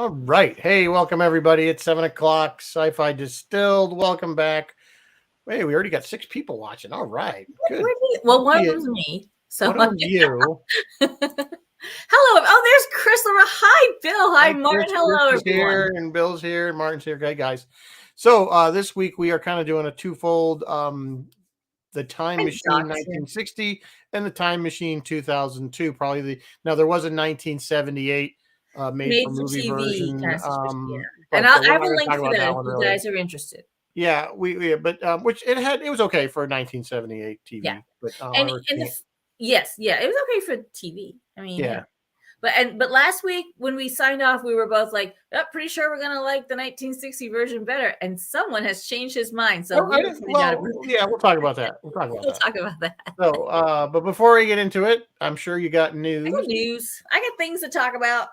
All right. Hey, welcome everybody. It's 7 o'clock. Sci-Fi Distilled. Welcome back. Hey, we already got 6 people watching. All right. Good. Well, one of them's me. So One of them's you. hello. Oh, there's Chris. Hi, Bill. Hi, Martin. Hello, Chris is everyone. here, and Bill's here, and Martin's here. Okay, guys. So this week we are kind of doing a twofold. The Time Machine 1960 and the Time Machine 2002. Now there was a 1978 made for movie TV version. kind of situation, yeah. But And I have a we're not link gonna talk for about that that if one you really. guys are interested. Yeah, but which it was okay for 1978 TV. Yeah. But yes, it was okay for TV. I mean, yeah. But last week when we signed off, we were both like, oh, pretty sure we're gonna like the 1960 version better, and someone has changed his mind. So we'll talk about that. We'll talk about that. So, but before we get into it, I'm sure you got news. I got things to talk about.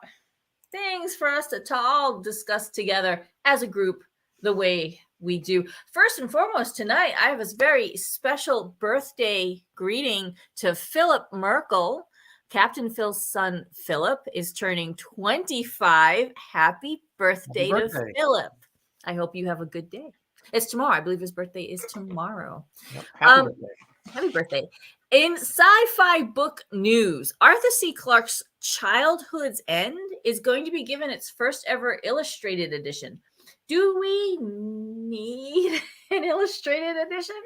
Things for us to all discuss together as a group, the way we do. First and foremost, tonight I have a very special birthday greeting to Philip Merkel. Captain Phil's son, Philip, is turning 25. Happy birthday to Philip. I hope you have a good day. It's tomorrow. I believe his birthday is tomorrow. Yep. Happy birthday. Happy birthday. In sci-fi book news, Arthur C. Clarke's Childhood's End is going to be given its first ever illustrated edition. Do we need an illustrated edition?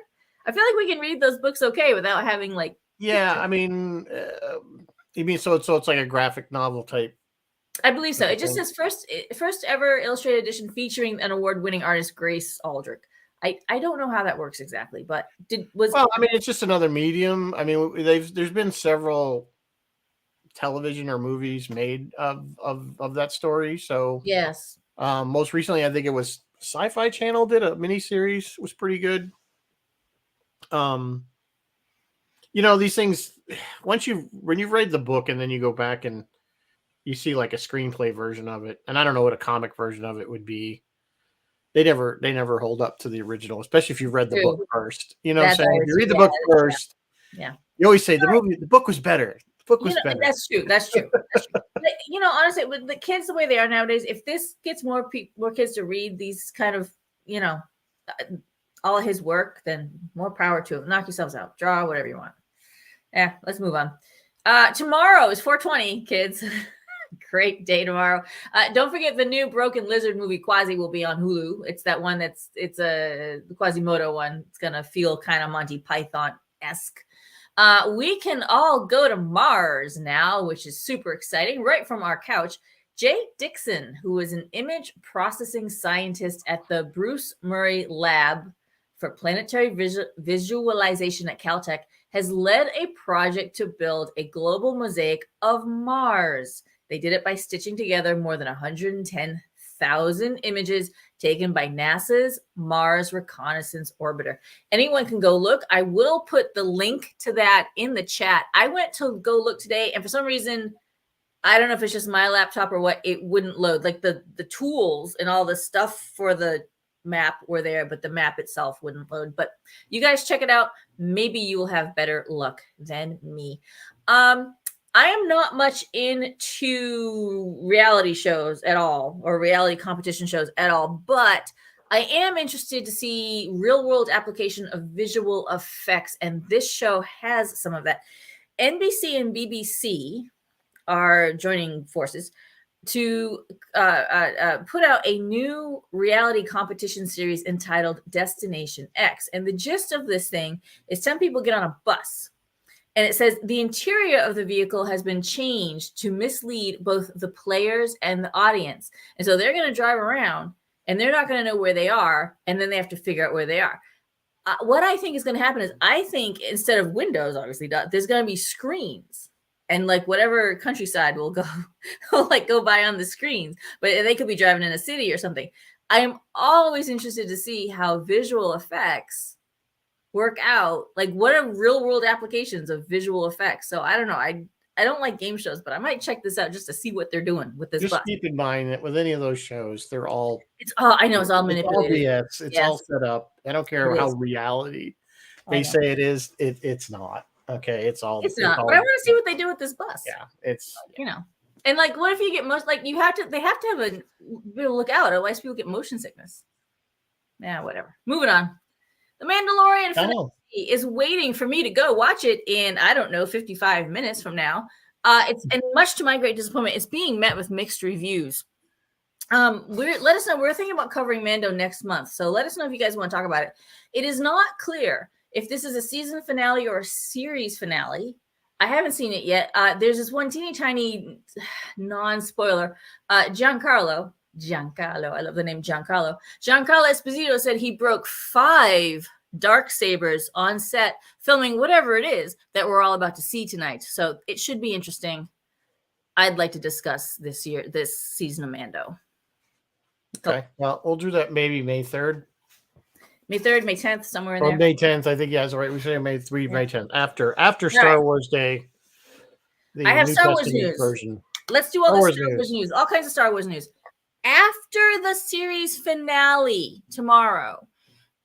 I feel like we can read those books okay without having like. Yeah, I mean, you mean so it's like a graphic novel type? I believe so. It just says first ever illustrated edition featuring an award-winning artist, Grace Aldrich. I don't know how that works exactly, but it's just another medium. I mean, there's been several television or movies made of that story. So yes. Most recently, I think it was Sci-Fi Channel did a miniseries. Was pretty good. These things, when you've read the book and then you go back and you see like a screenplay version of it, and I don't know what a comic version of it would be. They never hold up to the original, especially if you read the book first. You know what I'm saying? If you read the book first, yeah. You always say the book was better. The book was better. That's true. But, honestly, with the kids the way they are nowadays, if this gets more kids to read these kind of, all of his work, then more power to it. Knock yourselves out. Draw whatever you want. Yeah, let's move on. Tomorrow is 420, kids. Great day tomorrow. Don't forget the new Broken Lizard movie Quasi will be on Hulu. It's that one it's a Quasimodo one. It's gonna feel kind of Monty Python-esque. We can all go to Mars now, which is super exciting, right from our couch. Jay Dixon, who is an image processing scientist at the Bruce Murray Lab for Planetary Visualization at Caltech, has led a project to build a global mosaic of Mars. They did it by stitching together more than 110,000 images taken by NASA's Mars Reconnaissance Orbiter. Anyone can go look. I will put the link to that in the chat. I went to go look today, and for some reason, I don't know if it's just my laptop or what, it wouldn't load. Like the tools and all the stuff for the map were there, but the map itself wouldn't load. But you guys check it out. Maybe you will have better luck than me. I am not much into reality shows at all, or reality competition shows at all, but I am interested to see real world application of visual effects, and this show has some of that. NBC and BBC are joining forces to put out a new reality competition series entitled Destination X. And the gist of this thing is 10 people get on a bus. And it says the interior of the vehicle has been changed to mislead both the players and the audience. And so they're going to drive around and they're not going to know where they are. And then they have to figure out where they are. What I think is going to happen is I think instead of windows, obviously, there's going to be screens. And like whatever countryside will go by on the screens. But they could be driving in a city or something. I am always interested to see how visual effects work out, like what are real world applications of visual effects. So I don't know, I don't like game shows, but I might check this out just to see what they're doing with this. Just keep in mind that with any of those shows, it's all manipulated. It's all set up. I don't care how reality they say it is. It's not. Okay, it's not. But I want to see what they do with this bus. Yeah, it's And like, what if you get like they have to have a bit of look out, otherwise people get motion sickness. Yeah, whatever. Moving on. The Mandalorian finale is waiting for me to go watch it in, I don't know, 55 minutes from now. It's, and much to my great disappointment, it's being met with mixed reviews. Let us know. We're thinking about covering Mando next month, so let us know if you guys want to talk about it. It is not clear if this is a season finale or a series finale. I haven't seen it yet. There's this one teeny tiny non-spoiler. Giancarlo, I love the name Giancarlo. Giancarlo Esposito said he broke 5 dark sabers on set filming whatever it is that we're all about to see tonight. So it should be interesting. I'd like to discuss this season of Mando. Okay. Well, we'll do that maybe May 3rd. May 3rd, May 10th, somewhere in or there. May 10th. I think, yeah, that's right. We say May 3, May 10th. After Star Wars Day. I have Star Wars news. Version. Let's do all the Star Wars news. All kinds of Star Wars news. After the series finale tomorrow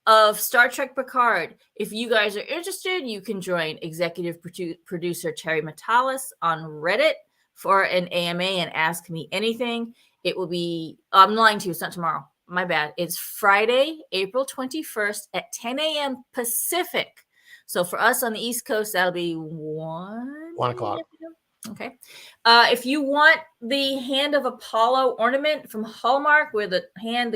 of Star Trek Picard, if you guys are interested, you can join executive producer Terry Matalas on Reddit for an AMA and ask me anything. It will be, I'm lying to you, it's not tomorrow. My bad. It's Friday, April 21st at 10 a.m. Pacific. So for us on the East Coast, that'll be 1 o'clock. Okay. If you want the Hand of Apollo ornament from Hallmark, where the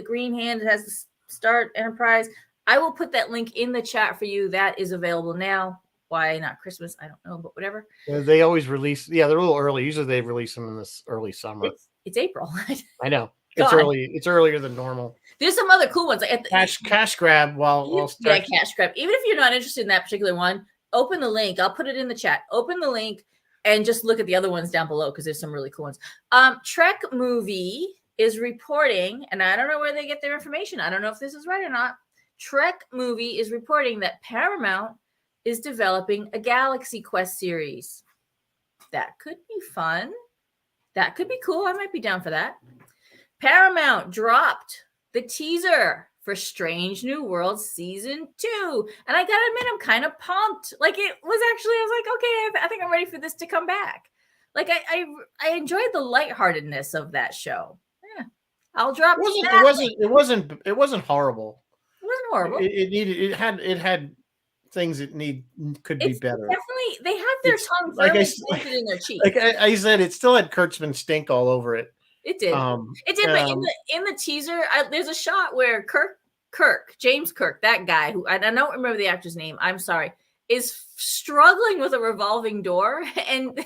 green hand has the Star Enterprise, I will put that link in the chat for you. That is available now. Why not Christmas? I don't know, but whatever. They always release. Yeah, they're a little early. Usually they release them in this early summer. It's April. I know. It's early. It's earlier than normal. There's some other cool ones. Like cash grab cash grab. Even if you're not interested in that particular one, open the link. I'll put it in the chat. Open the link and just look at the other ones down below because there's some really cool ones. Trek Movie is reporting, and I don't know where they get their information. I don't know if this is right or not. Trek Movie is reporting that Paramount is developing a Galaxy Quest series. That could be fun. That could be cool. I might be down for that. Paramount dropped the teaser for Strange New Worlds Season 2. And I gotta admit, I'm kind of pumped. Like, it was actually, I was like, okay, I think I'm ready for this to come back. Like, I enjoyed the lightheartedness of that show. Yeah. I'll drop it wasn't horrible. It wasn't horrible. It had things that could be better. Definitely, they have their tongue firmly planted in their cheek. Like I said, it still had Kurtzman stink all over it. It did. It did. But in the teaser, there's a shot where James Kirk, that guy who I don't remember the actor's name. I'm sorry, is struggling with a revolving door, and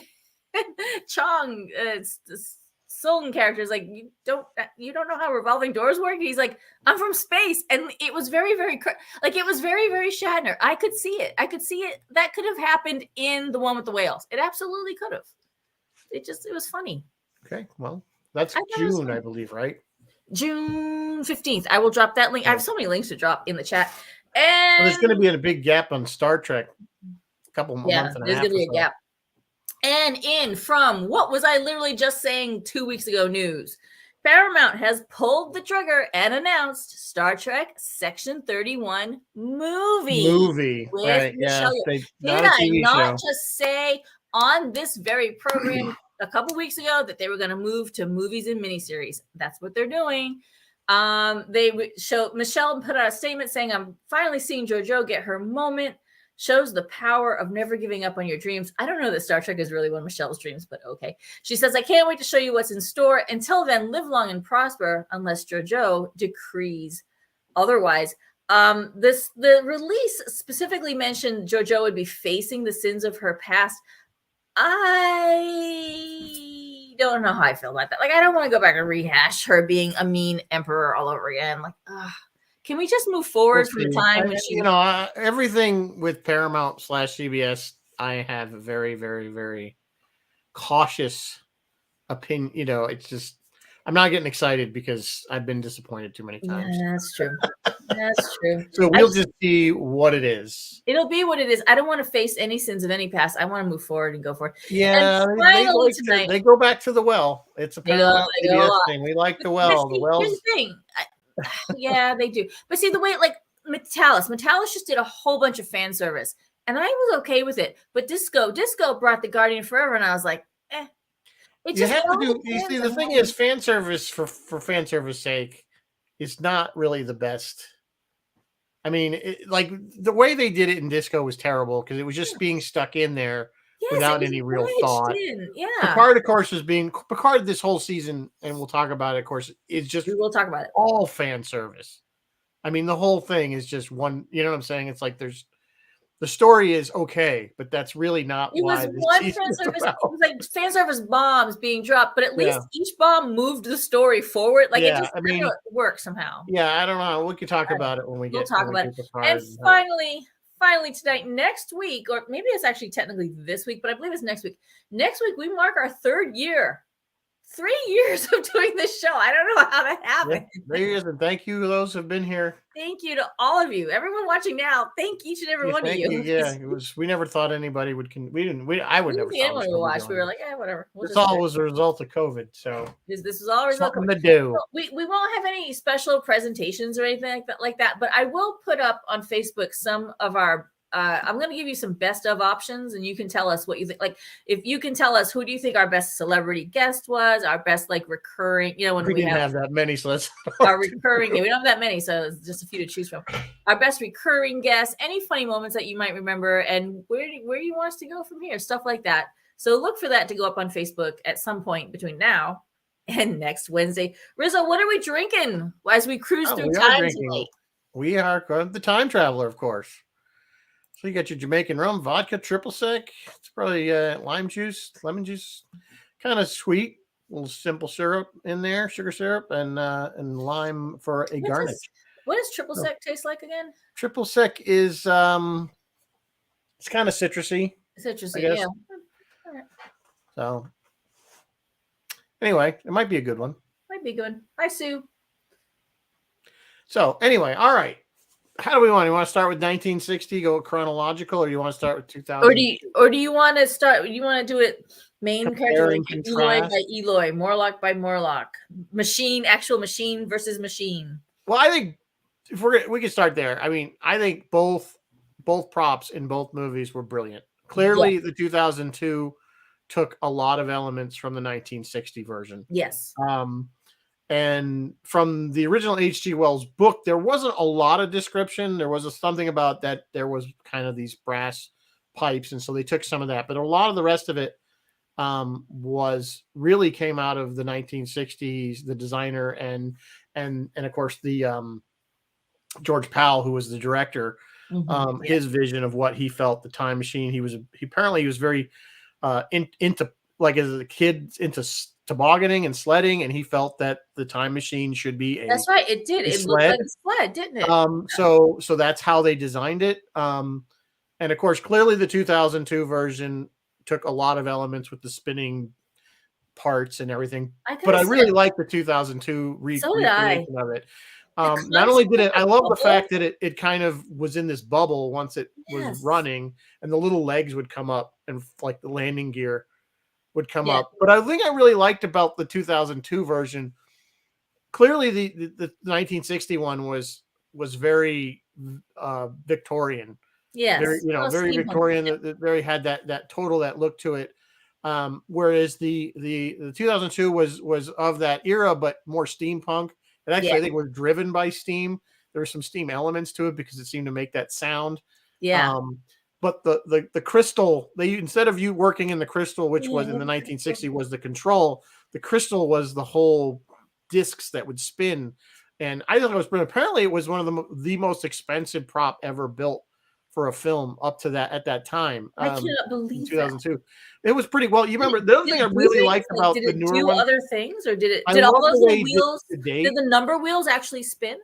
Chong, Sung character is like, you don't know how revolving doors work. He's like, I'm from space, and it was very, very it was very, very Shatner. I could see it. That could have happened in the one with the whales. It absolutely could have. It was funny. Okay, well, that's June, I believe, right? June 15th. I will drop that link. I have so many links to drop in the chat. And there's going to be a big gap on Star Trek. A couple months and a half. There's going to be a gap. And from what was I literally just saying 2 weeks ago news, Paramount has pulled the trigger and announced Star Trek Section 31 movie. Right, yeah. Did I not just say on this very program a couple weeks ago that they were going to move to movies and miniseries? That's what they're doing. Michelle put out a statement saying, I'm finally seeing JoJo get her moment. Shows the power of never giving up on your dreams. I don't know that Star Trek is really one of Michelle's dreams, but okay. She says, I can't wait to show you what's in store. Until then, live long and prosper, unless JoJo decrees otherwise. The release specifically mentioned JoJo would be facing the sins of her past. I don't know how I feel about that. Like, I don't want to go back and rehash her being a mean emperor all over again. Like, can we just move forward from the time when she... everything with Paramount / CBS, I have a very, very, very cautious opinion. It's just, I'm not getting excited because I've been disappointed too many times. Yeah, that's true. That's true. So we'll just see what it is. It'll be what it is. I don't want to face any sins of any past. I want to move forward and go forward. Yeah, they go back to the well. It's a Paramount CBS thing. We like the well. The wells. Here's the thing. Yeah, they do. But see, the way, like, Metalis just did a whole bunch of fan service, and I was okay with it. But Disco brought the Guardian Forever, and I was like, It You just have to all do. You see, depends the on thing how is, fan service for fan service sake is not really the best. I mean, like the way they did it in Disco was terrible because it was just being stuck in there yes, it without was any real wedged thought. in. Yeah. Picard, of course, was being Picard this whole season, and we'll talk about it. Of course, is just We will talk about it. all fan service. I mean, the whole thing is just one. You know what I'm saying? It's like there's the story is okay, but that's really not It was why this one season fan is service. about. It was like fan service bombs being dropped, but at least Yeah, each bomb moved the story forward. Like it yeah. just I I don't know, mean, it worked somehow. yeah. I don't know. We could talk I don't know. about it when we We'll get talk about to it. And Picard. finally tonight, next week, or maybe it's actually technically this week, but I believe it's next week. Next week we mark our 3rd year. 3 years of doing this show. I don't know how that happened. Yeah, there he is, and thank you to those who've been here. Thank you to all of you, everyone watching now. Thank each and every one of Thank you. you. Yeah, it was. We never thought anybody would. I would We never didn't see thought anyone we would would watch. be We doing were it. like, whatever. We'll This just do all it. was a result of COVID. So This was all a result of something to do. we won't have any special presentations or anything like that, but I will put up on Facebook some of our I'm going to give you some best of options, and you can tell us what you think. Like, if you can tell us who do you think our best celebrity guest was, our best like recurring, when We we didn't have that many, so let's. our recurring, we don't have that many, so it's just a few to choose from. Our best recurring guests, any funny moments that you might remember, and where you want us to go from here, stuff like that. So look for that to go up on Facebook at some point between now and next Wednesday. Rizzo, what are we drinking as we cruise through We are time drinking. tonight? We are the Time Traveler, of course. So you got your Jamaican rum, vodka, triple sec. It's probably lime juice, lemon juice, kind of sweet. A little simple syrup in there, sugar syrup, and lime for a garnish. What does triple sec taste like again? Triple sec is it's kind of citrusy. Citrusy, yeah. Right. So anyway, it might be a good one. Might be good. Hi, Sue. So anyway, all right. How do we want? You want to start with 1960, go chronological, or you want to start with 2000? Or do you want to start? You want to do it main character, like Eloy by Eloy, Morlock by Morlock, actual machine versus machine. Well, I think if we can start there. I mean, I think both props in both movies were brilliant. Clearly, the 2002 took a lot of elements from the 1960 version. Yes. And from the original H.G. Wells book, there wasn't a lot of description. There was something about that there was kind of these brass pipes, and so they took some of that. But a lot of the rest of it really came out of the 1960s. The designer and of course the George Powell, who was the director, his vision of what he felt the time machine. He was very into, like, as a kid, into tobogganing and sledding, and he felt that the time machine should be that's right. It did. It looked like a sled, didn't it? So that's how they designed it. And of course, clearly the 2002 version took a lot of elements with the spinning parts and everything. But I really like the 2002 recreation of it. Not only did it, I love the fact that it kind of was in this bubble once it was running, and the little legs would come up, and like the landing gear would come up. But I think I really liked about the 2002 version. Clearly, the 1961 was very Victorian. Yes, very Victorian. That very had that look to it. Whereas the 2002 was of that era, but more steampunk. And actually, I think was driven by steam. There were some steam elements to it because it seemed to make that sound. Yeah. But the crystal, instead of you working in the crystal, which was in the 1960s, was the control. The crystal was the whole discs that would spin, and I thought it was brilliant. Apparently, it was one of the most expensive prop ever built for a film up to that at that time. I cannot believe 2002. That. It was pretty well. You remember the other thing I really liked about the newer one? Did it do other things, or did all those wheels? Did the number wheels actually spin?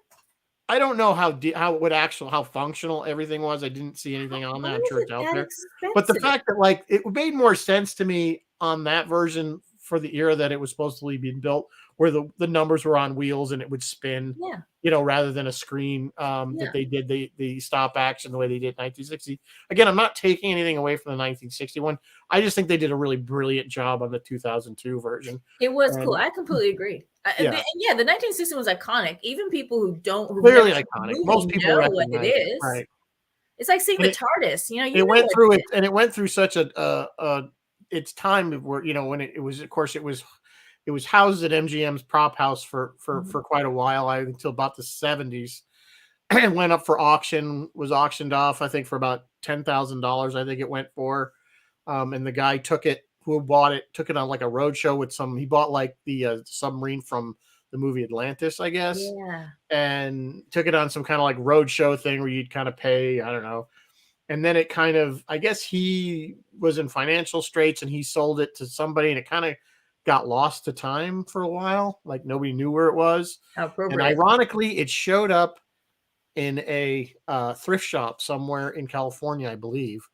I don't know how functional everything was. I didn't see anything on that. I'm sure it's out there. But the fact that, like, it made more sense to me on that version for the era that it was supposed to be built, where the numbers were on wheels and it would spin, rather than a screen that they did the stop action the way they did in 1960. Again, I'm not taking anything away from the 1961. I just think they did a really brilliant job on the 2002 version. It was cool. I completely agree. The 1960 was iconic. Even people who clearly iconic. Most people know what it is. Right. It's like seeing the TARDIS. It went through such a its time where, when it was, of course, it was housed at MGM's prop house for quite a while, until about the 70s. It went up for auction, was auctioned off, I think, for about $10,000. I think it went for, and the guy who bought it, took it on like a road show with he bought like the submarine from the movie Atlantis, I guess, Yeah. and took it on some kind of like road show thing where you'd kind of pay, I don't know. And then it kind of, I guess he was in financial straits and he sold it to somebody, and it kind of got lost to time for a while. Like nobody knew where it was. How And appropriate. ironically, it showed up in a thrift shop somewhere in California, I believe.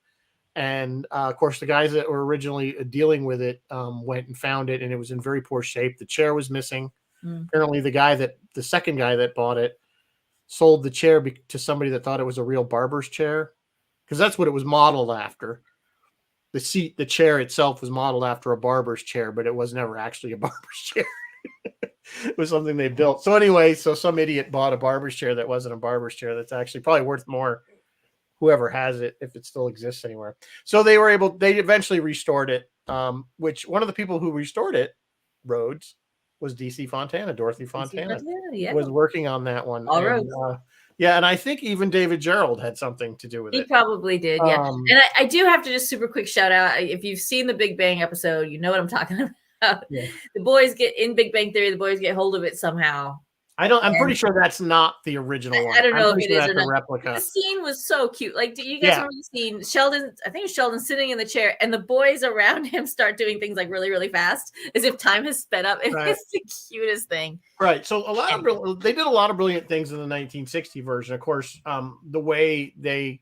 And of course, the guys that were originally dealing with it went and found it, and it was in very poor shape. The chair was missing. Apparently, the second guy that bought it sold the chair to somebody that thought it was a real barber's chair, because that's what it was modeled after. The chair itself was modeled after a barber's chair, but it was never actually a barber's chair. It was something they built. So anyway, some idiot bought a barber's chair that wasn't a barber's chair. That's actually probably worth more, whoever has it, if it still exists anywhere. So they eventually restored it. Which one of the people who restored it, Rhodes, was DC Fontana. Dorothy Fontana was working on that one. All right. Yeah, and I think even David Gerrold had something to do with it. He probably did, yeah. And I do have to just super quick shout out. If you've seen the Big Bang episode, you know what I'm talking about. Yeah. The boys in Big Bang Theory, the boys get hold of it somehow. I'm pretty sure that's not the original one. I don't know if it is or not. Replica. The scene was so cute. Like, do you guys remember the scene? I think Sheldon sitting in the chair, and the boys around him start doing things like really, really fast, as if time has sped up. It's the cutest thing. Right. So they did a lot of brilliant things in the 1960 version. Of course, the way a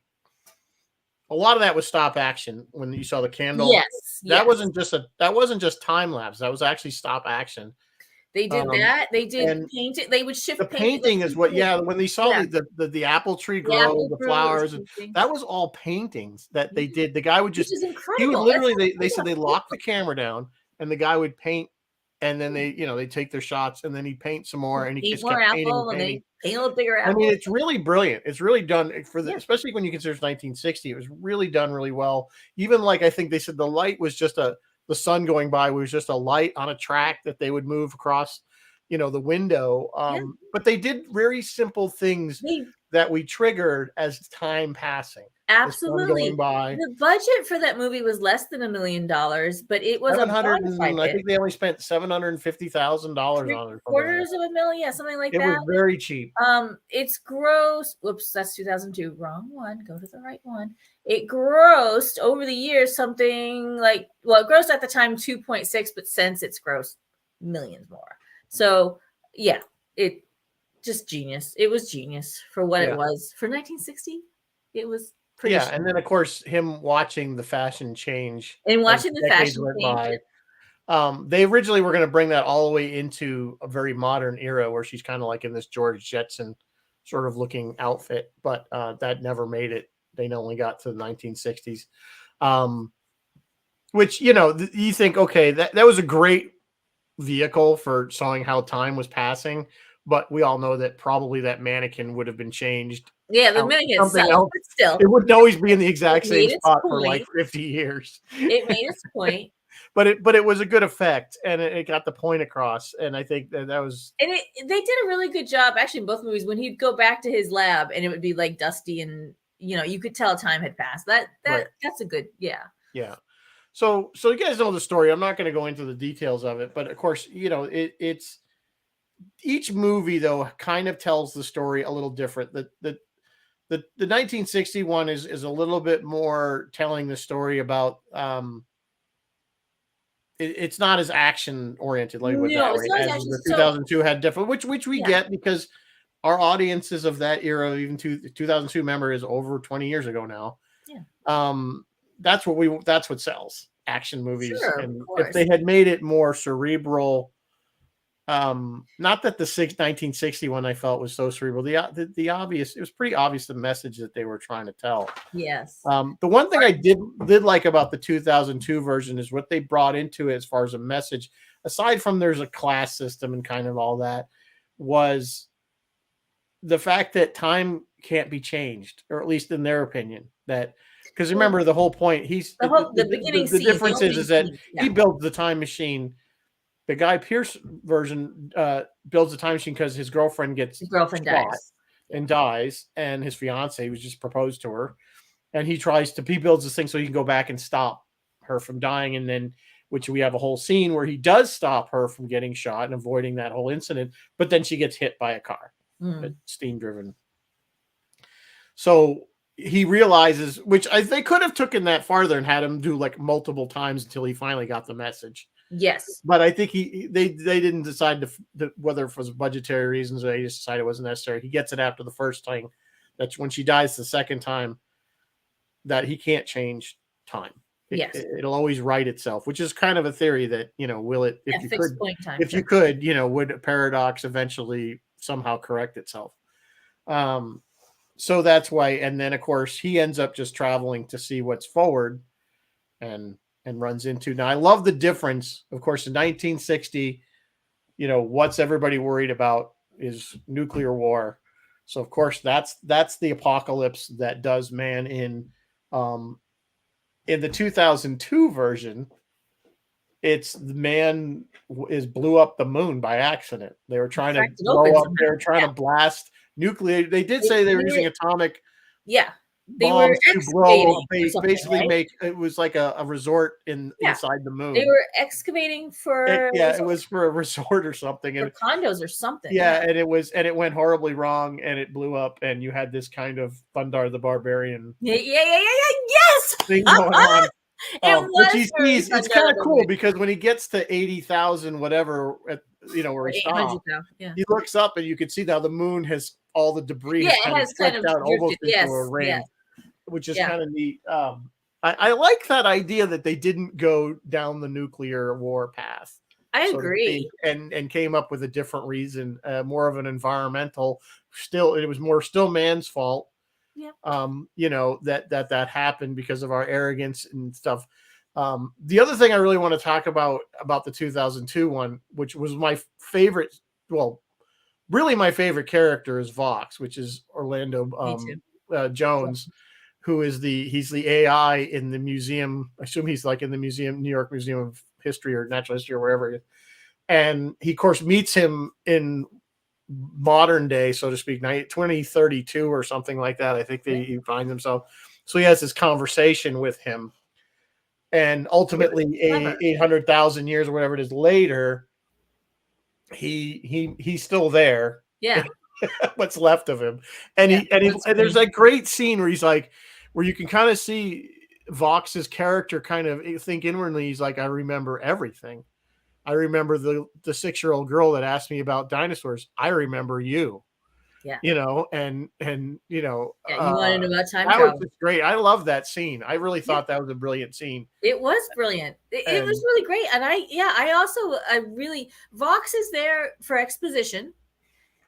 lot of that was stop action. When you saw the candle, that wasn't just time lapse. That was actually stop action. They did that. They did paint it. They would shift the painting is what. Yeah, when they saw the apple tree grow, the flowers, that was all paintings that they did. The guy would just. He would literally. They said they locked the camera down, and the guy would paint, and then they take their shots, and then he'd paint some more, and he just kept painting. And they paint a little bigger apple. I mean, it's really brilliant. It's really done especially when you consider it's 1960. It was really done really well. Even like I think they said the light was just the sun going by was just a light on a track that they would move across, the window. But they did very simple things that we triggered as time passing. Absolutely. The budget for that movie was less than $1 million, but it was I think they only spent $750,000 on it. $250,000, something like that. It was very cheap. It's gross. Whoops, that's 2002. Wrong one. Go to the right one. It grossed over the years something like, it grossed at the time 2.6, but since it's grossed millions more. So yeah, it just genius. It was genius for what it was for 1960. It was pretty. Yeah, and then of course him watching the fashion change and watching the fashion change. They originally were going to bring that all the way into a very modern era where she's kind of like in this George Jetson sort of looking outfit, but that never made it. They only got to the 1960s, which, you think, okay, that was a great vehicle for showing how time was passing, but we all know that probably that mannequin would have been changed. Yeah, the mannequin itself, but still. It wouldn't always be in the exact same spot for like 50 years. It made its point. But it was a good effect, and it got the point across. And I think that was. And they did a really good job, actually, in both movies, when he'd go back to his lab and it would be like dusty and, you could tell time had passed. That's a good, yeah. Yeah. So you guys know the story. I'm not going to go into the details of it, but of course, it's each movie though kind of tells the story a little different. The 1961 is a little bit more telling the story about it's not as action oriented like with that, right? As the 2002 had different, which we get because our audiences of that era, even 2002, remember, is over 20 years ago now. Yeah. That's what sells action movies. Sure, and if they had made it more cerebral, not that the 1961 I felt was so cerebral. The obvious, it was pretty obvious the message that they were trying to tell. Yes. The one thing I did like about the 2002 version is what they brought into it as far as a message, aside from there's a class system and kind of all that, was the fact that time can't be changed, or at least in their opinion, that Because remember, the whole point, the beginning the scene, difference opening is that scene, he builds the time machine. The Guy Pearce version builds the time machine because his girlfriend gets his girlfriend shot dies. and dies, and his fiance was just proposed to her, and he builds this thing so he can go back and stop her from dying, and then which we have a whole scene where he does stop her from getting shot and avoiding that whole incident, but then she gets hit by a car, steam driven. So he realizes, which they could have taken that farther and had him do like multiple times until he finally got the message. Yes, but I think they didn't decide whether it was budgetary reasons or they just decided it wasn't necessary. He gets it after the first time. That's when she dies the second time. That he can't change time. It'll always right itself, which is kind of a theory that, will it, if you could, would a paradox eventually somehow correct itself? So that's why. And then of course he ends up just traveling to see what's forward and runs into. Now I love the difference, of course, in 1960, what's everybody worried about is nuclear war. So of course that's the apocalypse that does man in. In the 2002 version, it's the man blew up the moon by accident. They were trying to blow up. They were trying to blast nuclear. They did say they were using atomic. Yeah. They bombs were to blow. Basically right? It was like a resort inside the moon. They were excavating for. It was for a resort or something. For condos or something. Yeah, and it went horribly wrong, and it blew up, and you had this kind of Thundar the Barbarian. Yes. Thing going on. Which he sees, it's kind of cool because when he gets to 80,000, whatever, where he stopped, he looks up and you can see now the moon has all the debris. Yeah, it has kind of out almost into a ring, which is kind of neat. I like that idea that they didn't go down the nuclear war path. I agree. And came up with a different reason, more of an environmental. It was still man's fault. Yeah. That happened because of our arrogance and stuff. The other thing I really want to talk about the 2002 one, which was my favorite, really my favorite character is Vox, which is Orlando Jones, who is he's the AI in the museum. I assume he's like in the museum, New York Museum of History or Natural History or wherever. And he, of course, meets him in modern day, so to speak, 2032 or something like that. I think he finds himself. So he has this conversation with him. And ultimately, 800,000 years or whatever it is later, he's still there. Yeah. What's left of him. And there's that great scene where he's like, where you can kind of see Vox's character kind of think inwardly. He's like, I remember everything. I remember the 6-year-old girl that asked me about dinosaurs. I remember you. Yeah. You want to know about time that travel. was great. I love that scene. I really thought that was a brilliant scene. It was brilliant. It was really great. And I really Vox is there for exposition,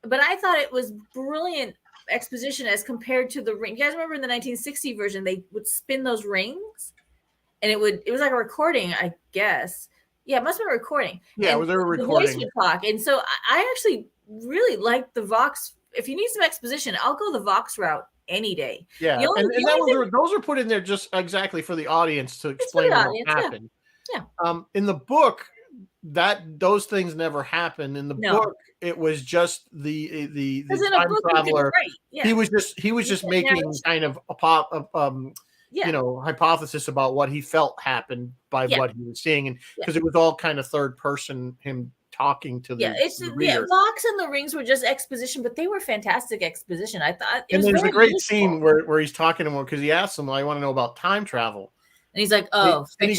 but I thought it was brilliant exposition as compared to the ring. You guys remember in the 1960 version, they would spin those rings and it was like a recording, I guess. Yeah, it must have been a recording. Yeah, they were recording. The voice would talk. And so I actually really like the Vox. If you need some exposition, I'll go the Vox route any day. Yeah, those are put in there just exactly for the audience to explain what happened. Yeah. In the book, those things never happened. In the book, it was just the time traveler. Yeah. He was just making kind of a hypothesis about what he felt happened by what he was seeing, and because it was all kind of third person, him talking to the reader. Vox and the rings were just exposition, but they were fantastic exposition. I thought. There's a great scene where he's talking to him because he asks him, "I want to know about time travel." And he's like, "Oh," and he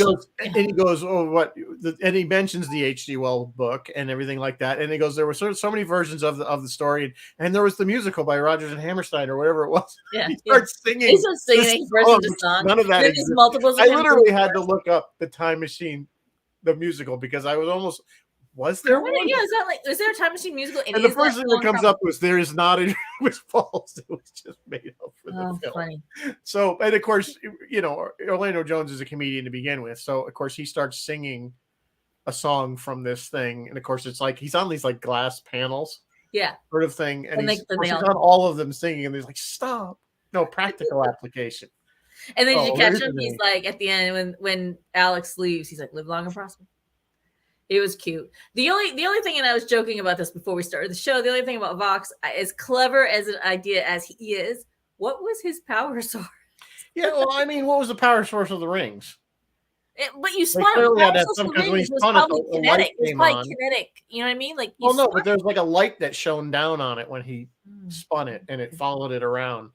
goes, "Oh, what?" And he mentions the H.G. Wells book and everything like that. And he goes, "There were so many versions of the story, and there was the musical by Rodgers and Hammerstein or whatever it was." Yeah, he starts singing. He starts singing versions of songs. None of that exists. I literally had to look up the Time Machine, the musical, because I was almost. Was there one? Yeah, is there a Time Machine musical? And the first thing that comes up was there is not. It was false. It was just made up for the film. Funny. So, and of course, Orlando Jones is a comedian to begin with. So, of course, he starts singing a song from this thing, and of course, it's like he's on these like glass panels, sort of thing, and he's on all of them singing, and he's like, "Stop!" No practical application. And then did you catch there's him? the He's name. like at the end when Alex leaves, he's like, "Live long and prosper." It was cute. The only thing, and I was joking about this before we started the show. The only thing about Vox, as clever as an idea as he is, what was his power source? Yeah, well, I mean, what was the power source of the rings? But you They spun it. clearly Power had to have source some, of the because when he rings was spun it, probably the light kinetic. It was came probably on. kinetic. You know what I mean? Like, Well, no, but there was like a light that shone down on it when he Mm. spun it, and it followed it around.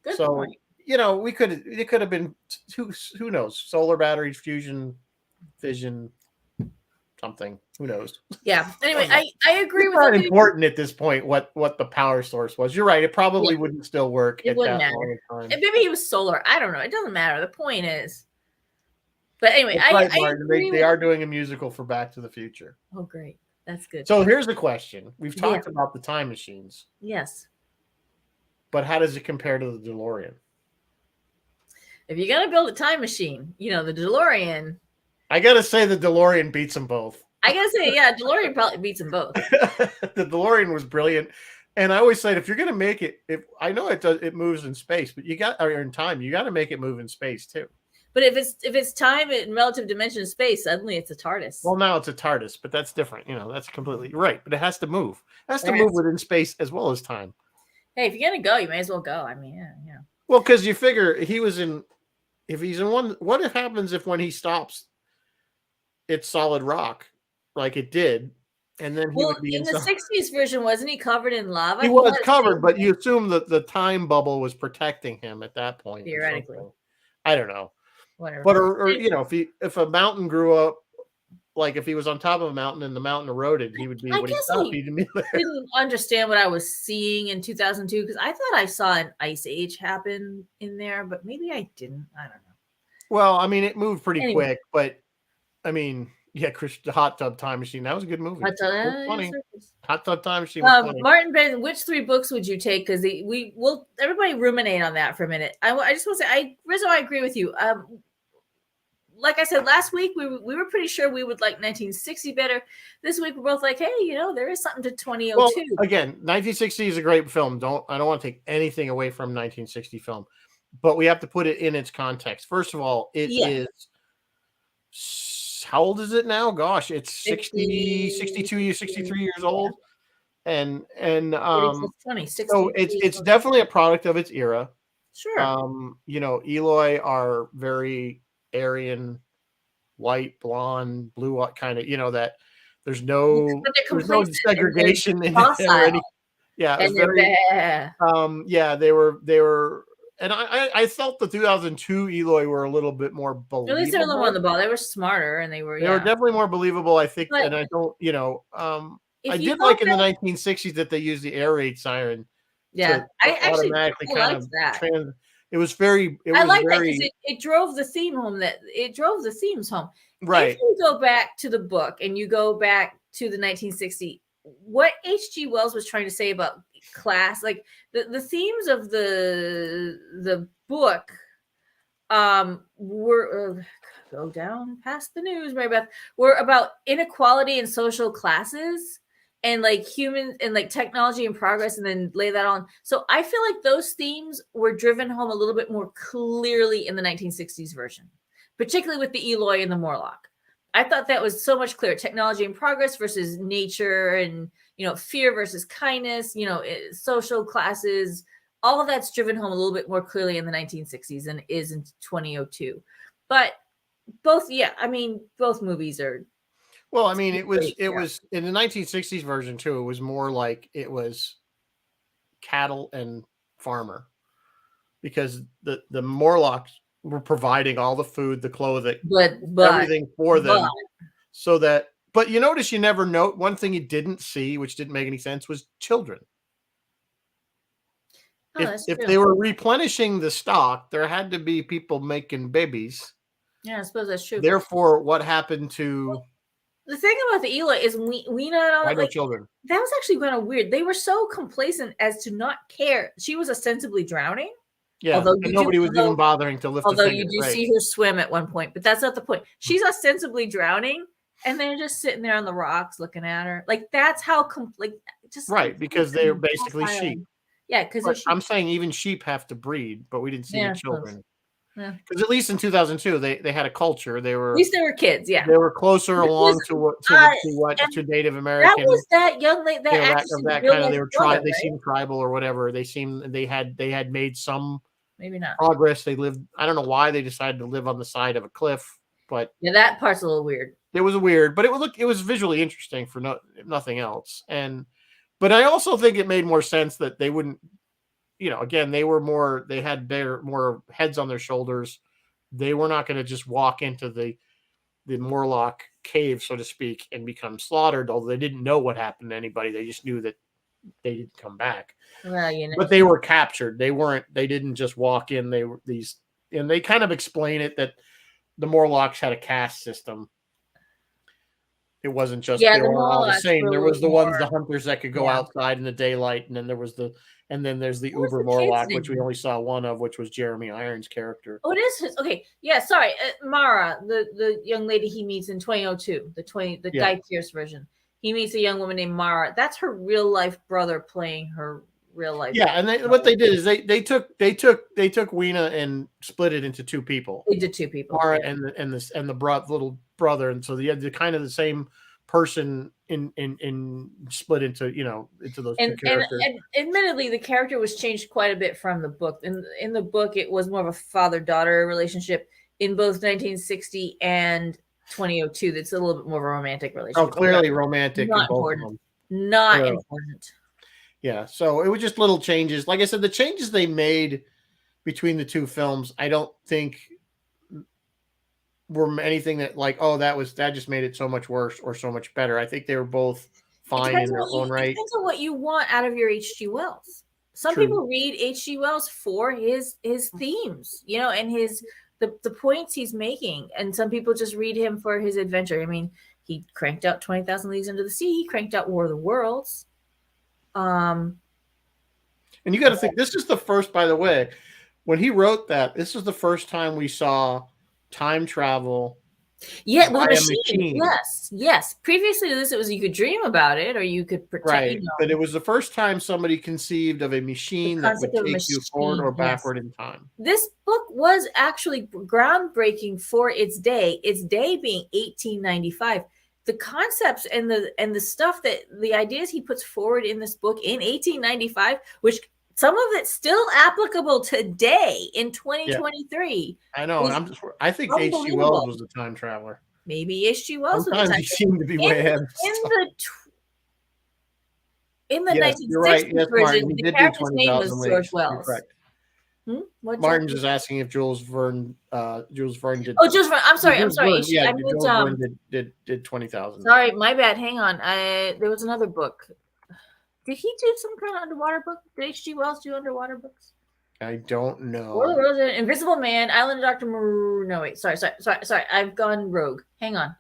Good So, point. it could have been, who knows, solar batteries, fusion, fission, something. Who knows? Yeah. Anyway, Oh, no. I agree It's with not everything. important at this point what the power source was. You're right. It probably Yeah. wouldn't still work It at wouldn't that matter. long a time. And maybe he was solar. I don't know. It doesn't matter. The point is. But anyway, That's right, I Martin. agree They with. are doing a musical for Back to the Future. Oh, great. That's good. So here's the question. We've Yeah. talked about the time machines, Yes. but how does it compare to the DeLorean? If you're gonna build a time machine, the DeLorean. I gotta say the DeLorean beats them both. I gotta say, yeah, DeLorean probably beats them both. The DeLorean was brilliant, and I always said, if you're gonna make it, if I know it moves in space, but or in time, you got to make it move in space too. But if it's time in relative dimension of space, suddenly it's a TARDIS. Well, now it's a TARDIS, but that's different. That's completely right. But it has to move. It has to move within space as well as time. Hey, if you're gonna go, you may as well go. I mean, yeah. Well, because you figure if he's in one, what happens if when he stops, it's solid rock, like it did, and then he would be in the '60s version, wasn't he covered in lava? He was covered, but you assume that the time bubble was protecting him at that point. Theoretically, I don't know. Whatever. But or if a mountain grew up, like if he was on top of a mountain and the mountain eroded, he would be. I guess I didn't understand what I was seeing in 2002 because I thought I saw an ice age happen in there, but maybe I didn't. I don't know. Well, I mean, it moved pretty quick, but I mean, yeah, the Hot Tub Time Machine, that was a good movie. Funny. Hot Tub Time Machine was funny. Martin Ben, which 3 books would you take? Because we'll everybody ruminate on that for a minute. I just want to say, Rizzo, I agree with you. Like I said last week, we were pretty sure we would like 1960 better. This week we're both like, hey, there is something to 2002. Well, again, 1960 is a great film. I don't want to take anything away from 1960 film, but we have to put it in its context. First of all, it is. How old is it now? Gosh, it's 60, 62, 63 years old, and so it's definitely a product of its era. Sure. Eloy are very Aryan, white, blonde, blue, kind of. That there's no segregation in it. Yeah, it was very. They were. And I felt the 2002 Eloy were a little bit more believable. At least they were a little on the ball. They were smarter and they were definitely more believable, I think. But, and I don't, I did like in the 1960s that they used the air raid siren. Yeah, I actually kind of that. It was very. I like that because it drove the theme home. It drove the themes home. Right. If you go back to the book and you go back to the 1960, what H.G. Wells was trying to say about class, like the themes of the book were go down past the news, Mary Beth, were about inequality in social classes and like human and like technology and progress, and then lay that on. So I feel like those themes were driven home a little bit more clearly in the 1960s version, particularly with the Eloy and the Morlock. I thought that was so much clearer. Technology and progress versus nature, and fear versus kindness, social classes, all of that's driven home a little bit more clearly in the 1960s than it is in 2002. But both movies are. Well, I mean, it was in the 1960s version too. It was more like it was cattle and farmer, because the Morlocks were providing all the food, the clothing, but everything for them, so that. But you notice you never note one thing you didn't see, which didn't make any sense, was children. If they were replenishing the stock, there had to be people making babies. Yeah, I suppose that's true. Therefore, what happened to the thing about the Eloy is we not only children. That was actually kind of weird. They were so complacent as to not care. She was ostensibly drowning. Yeah, nobody was even bothering to lift. Although you do see her swim at one point, but that's not the point. She's ostensibly drowning, and they're just sitting there on the rocks looking at her. Like that's how just right, because they're basically sheep. Yeah, because I'm saying even sheep have to breed, but we didn't see the children. Yeah. Because at least in 2002, they had a culture. They At were least they were kids. Yeah. closer This along was- to what and to Native that American. was that young lady, that You know, actress of who's that Bill kind of. They Nye's were brother, They right? seemed tribal or whatever. They had made some Maybe not. progress. They lived. I don't know why they decided to live on the side of a cliff, but Yeah, that part's a little weird. it was weird. But it was visually interesting for nothing else. But I also think it made more sense that they wouldn't. You know, again, they had more heads on their shoulders. They were not going to just walk into the Morlock cave, so to speak, and become slaughtered. Although they didn't know what happened to anybody, they just knew that they didn't come back. Well, you know, But they were captured. They didn't just walk in. They were these, and they kind of explain it that the Morlocks had a caste system. It wasn't just yeah, they the were all the Morlocks same. were a There was the little ones, more. the hunters that could go Yeah. outside in the daylight, and then there's the What was Uber the Morlock, kid's which we name? only saw one of, which was Jeremy Irons' character. Oh, it is his. Okay, yeah. Sorry, Mara, the young lady he meets in 2002, the Yeah. Guy Pearce version. He meets a young woman named Mara. That's her real life brother playing her real life. Yeah, and what they did is they took Weena and split it into two people. They did two people. Mara Yeah. and the little brother, and so you had the kind of the same person in split into into those two characters. And admittedly, the character was changed quite a bit from the book. In the book, it was more of a father-daughter relationship. In both 1960 and 2002, that's a little bit more of a romantic relationship. Oh, clearly romantic. Not in both important. of them. Not Yeah. important. Yeah, so it was just little changes. Like I said, the changes they made between the two films, I don't think were anything that like, oh, that just made it so much worse or so much better. I think they were both fine in their own right. It depends on what you want out of your H.G. Wells. Some True. people read H.G. Wells for his themes, and the points he's making, and some people just read him for his adventure. I mean, he cranked out 20,000 Leagues Under the Sea. He cranked out War of the Worlds. And you got to think, this is the first, by the way, when he wrote that, this was the first time we saw time travel. Yeah, by with a a machine. machine. Yes. Previously to this, it was you could dream about it or you could pretend. Right, but it was the first time somebody conceived of a machine that would take you forward or backward in time. This book was actually groundbreaking for its day being 1895. The concepts and the stuff that the ideas he puts forward in this book in 1895, which some of it's still applicable today in 2023. Yeah. I know. I think H.G. Wells was the time traveler. Maybe H.G. Wells. Sometimes he seemed to be way ahead. In the 1960s version, the character's name was George Wells. Correct. Martin's is asking if Jules Verne did. Oh, Jules Verne. I'm sorry. Yeah, Jules Verne did 20,000. Sorry, my bad. Hang on. There was another book. Did he do some kind of underwater book? Did H.G. Wells do underwater books? I don't know. War of the Worlds, Invisible Man, Island of Dr. Moreau. No, wait. Sorry. I've gone rogue. Hang on.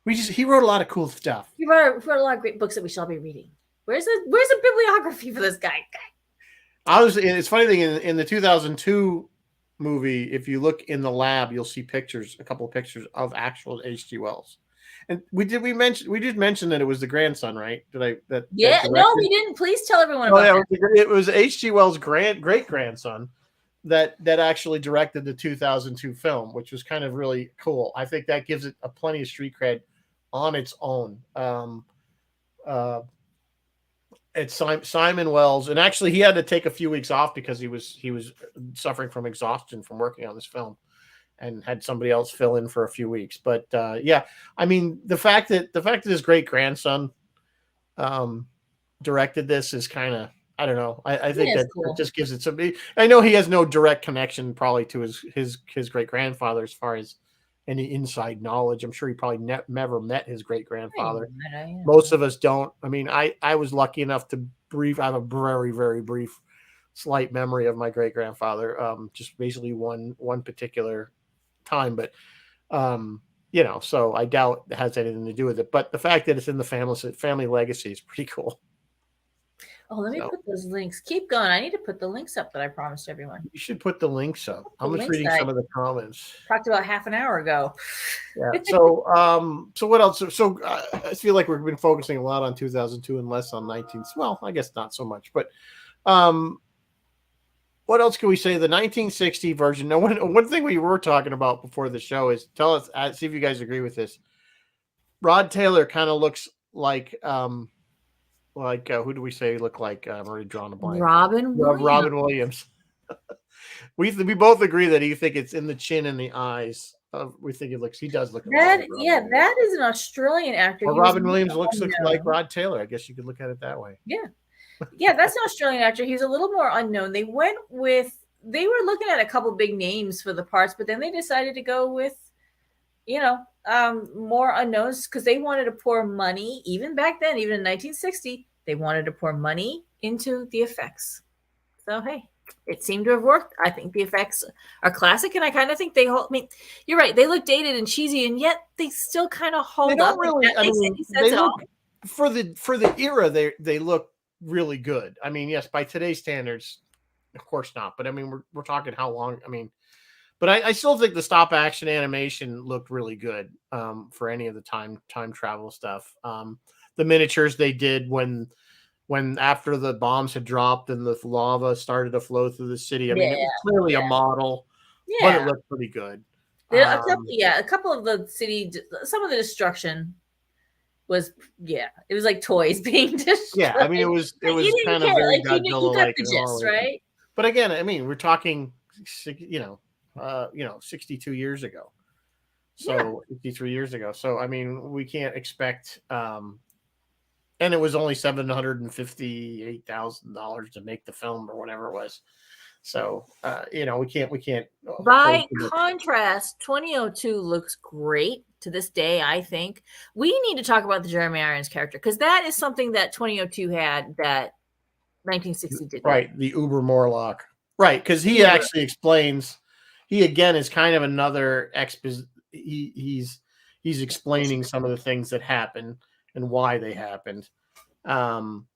He wrote a lot of cool stuff. He wrote a lot of great books that we shall be reading. Where's the bibliography for this guy? It's funny thing in the 2002 movie, if you look in the lab, you'll see a couple of pictures of actual H.G. Wells. And we did mention that it was the grandson, right? No, we didn't. Please tell everyone about that. It was H.G. Wells' great grandson that actually directed the 2002 film, which was kind of really cool. I think that gives it a plenty of street cred on its own. It's Simon Wells, and actually he had to take a few weeks off because he was suffering from exhaustion from working on this film, and had somebody else fill in for a few weeks. But yeah, I mean the fact that his great grandson directed this is kind of, I don't know. I think that cool. It just gives it some. I know he has no direct connection probably to his great grandfather as far as any inside knowledge. I'm sure he probably never met his great grandfather. Most of us don't. I mean, I was lucky enough to I have a very, very brief, slight memory of my great grandfather. Just basically one particular time, but so I doubt it has anything to do with it. But the fact that it's in the family legacy is pretty cool. Oh, let me put those links. Keep going. I need to put the links up that I promised everyone. You should put the links up. I'm just reading some of the comments. Talked about half an hour ago. Yeah. So, so what else? So I feel like we've been focusing a lot on 2002 and less on 19. Well, I guess not so much, but what what else can we say? The 1960 version. No, one thing we were talking about before the show is tell us, see if you guys agree with this. Rod Taylor kind of looks like who do we say look like? I'm already drawn a blank. Robin Williams. Robin Williams. we both agree that you think it's in the chin and the eyes. We think he does look. That that is an Australian actor. Well, Robin Williams looks like Rod Taylor. I guess you could look at it that way. Yeah. Yeah, that's an Australian actor. He's a little more unknown. They were looking at a couple big names for the parts, but then they decided to go with, more unknowns because they wanted to pour money, even back then, even in 1960, they wanted to pour money into the effects. So, hey, it seemed to have worked. I think the effects are classic, and I kind of think they hold. I mean, you're right. They look dated and cheesy, and yet they still kind of hold up. They look, for the era, they look really good. I mean, yes, by today's standards, of course not. But I mean, we're talking how long? I mean, but I still think the stop action animation looked really good for any of the time travel stuff. The miniatures they did when after the bombs had dropped and the lava started to flow through the city. I mean, it was clearly a model, but it looked pretty good. A couple of the city, some of the destruction was it was like toys being destroyed. Yeah, I mean it was kind of very Godzilla-like. You got the gist, right? But again, I mean we're talking 62 years ago, so 53 years ago. So I mean we can't expect. And it was only $758,000 to make the film or whatever it was. So we can't. By contrast, 2002 looks great. To this day, I think we need to talk about the Jeremy Irons character because that is something that 2002 had that 1960 did. Right, the Uber Morlock. Right, because he actually explains. He again is kind of another he's explaining some of the things that happened and why they happened. And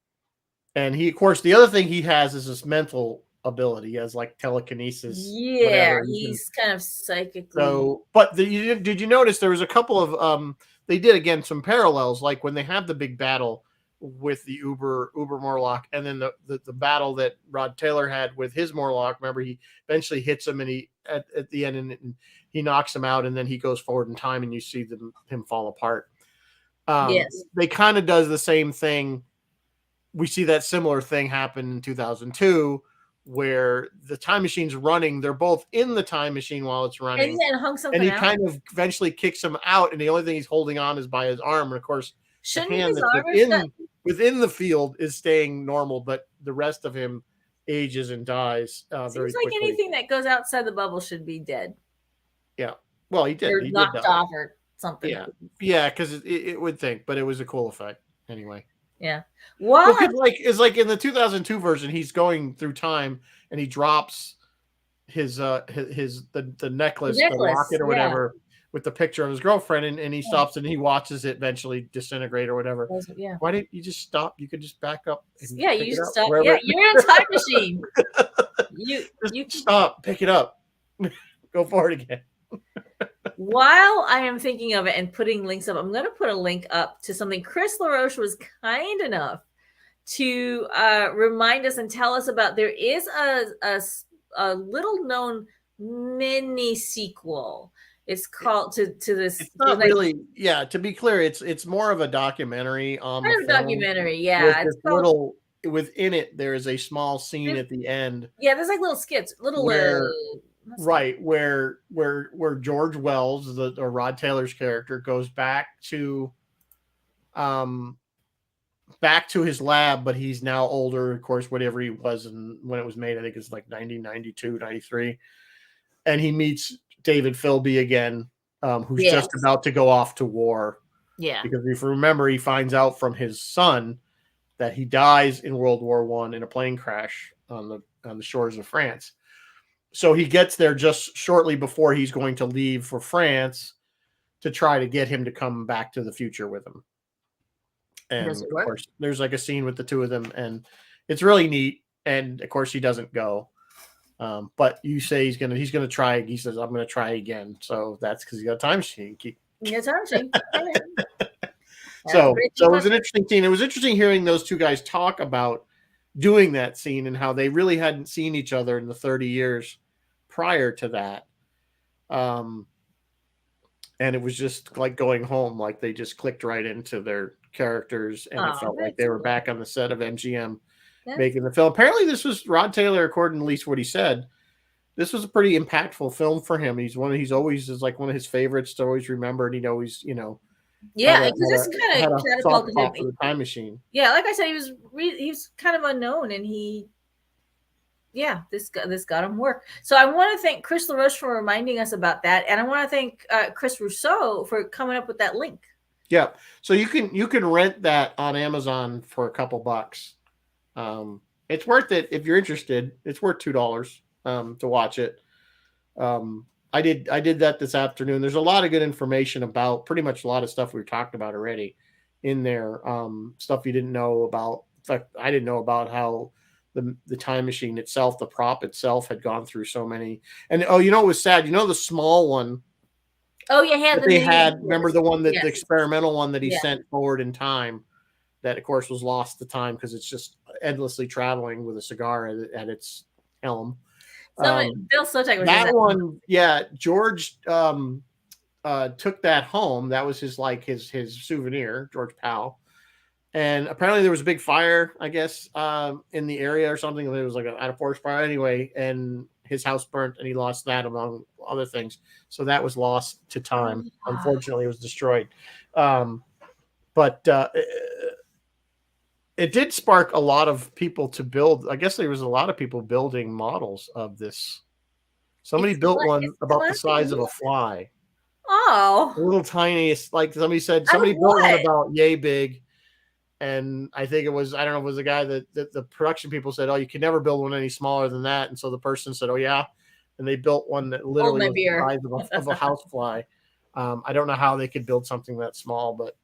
he, of course, the other thing he has is this mental ability. He has like telekinesis. Yeah, he's kind of psychically. So, but did you notice there was a couple of they did again some parallels, like when they have the big battle with the Uber Morlock, and then the battle that Rod Taylor had with his Morlock. Remember, he eventually hits him, and he at the end and he knocks him out, and then he goes forward in time, and you see him fall apart. Yes, they kind of does the same thing. We see that similar thing happen in 2002. Where the time machine's running, they're both in the time machine while it's running, and he kind of eventually kicks him out, and the only thing he's holding on is by his arm, and of course, the hand that's within the field is staying normal, but the rest of him ages and dies. Seems like anything that goes outside the bubble should be dead. Yeah, well, he did. Or knocked off or something. Yeah, because it would think, but it was a cool effect anyway. Yeah. Well, it's like in the 2002 version, he's going through time and he drops his the necklace, the locket or whatever, with the picture of his girlfriend, and he stops and he watches it eventually disintegrate or whatever. Yeah. Why didn't you just stop? You could just back up. You just stop. Yeah, you're in a time machine. you stop, pick it up, go forward again. While I am thinking of it and putting links up, I'm going to put a link up to something Chris LaRoche was kind enough to remind us and tell us about. There is a little known mini sequel. It's called to this. It's not really, to be clear, it's more of a documentary on kind the of documentary, yeah. It's little within it. There is a small scene at the end. Yeah, there's like little skits, where George Wells, or Rod Taylor's character, goes back to his lab, but he's now older, of course, whatever he was when it was made. I think it's like 1992, 93. And he meets David Philby again, who's just about to go off to war. Yeah. Because if you remember, he finds out from his son that he dies in World War I in a plane crash on the shores of France. So he gets there just shortly before he's going to leave for France to try to get him to come back to the future with him. And of course, there's like a scene with the two of them, and it's really neat. And of course, he doesn't go. But you say he's gonna try. He says, "I'm gonna try again." So that's because he got a time machine. Time machine. So it was an interesting scene. It was interesting hearing those two guys talk about doing that scene and how they really hadn't seen each other in the 30 years prior to that. And it was just like going home, like they just clicked right into their characters, and it felt like they were back on the set of MGM making the film. Apparently, this was Rod Taylor, according to at least what he said. This was a pretty impactful film for him. He's always is like one of his favorites to always remember, and he always, yeah, because this kind of catapulted him. For the Time Machine. Yeah, like I said, he was kind of unknown, and this got him work. So I want to thank Chris LaRoche for reminding us about that, and I want to thank Chris Rousseau for coming up with that link. Yeah, so you can rent that on Amazon for a couple bucks. It's worth it if you're interested. It's worth $2 to watch it. I did that this afternoon. There's a lot of good information about pretty much a lot of stuff we've talked about already in there. Stuff you didn't know about. In fact, I didn't know about how the Time Machine itself, the prop itself, had gone through so many. And it was sad. The small one. Oh yeah, they had. Remember the one that the experimental one that he sent forward in time. That of course was lost to time because it's just endlessly traveling with a cigar at its helm. Bill Sotek was that one. Yeah, George took that home. That was his souvenir, George Powell. And apparently there was a big fire, I guess, in the area or something. It was like a forest fire anyway, and his house burnt, and he lost that among other things. So that was lost to time. Unfortunately, it was destroyed. But it did spark a lot of people to build. I guess there was a lot of people building models of this. Somebody built one about the size of a fly. Oh, a little tiniest. Like somebody said, somebody built one about yay big. And I think it was, I don't know, it was the guy that the production people said, oh, you can never build one any smaller than that. And so the person said, oh, yeah. And they built one that literally was the size of a housefly. I don't know how they could build something that small, but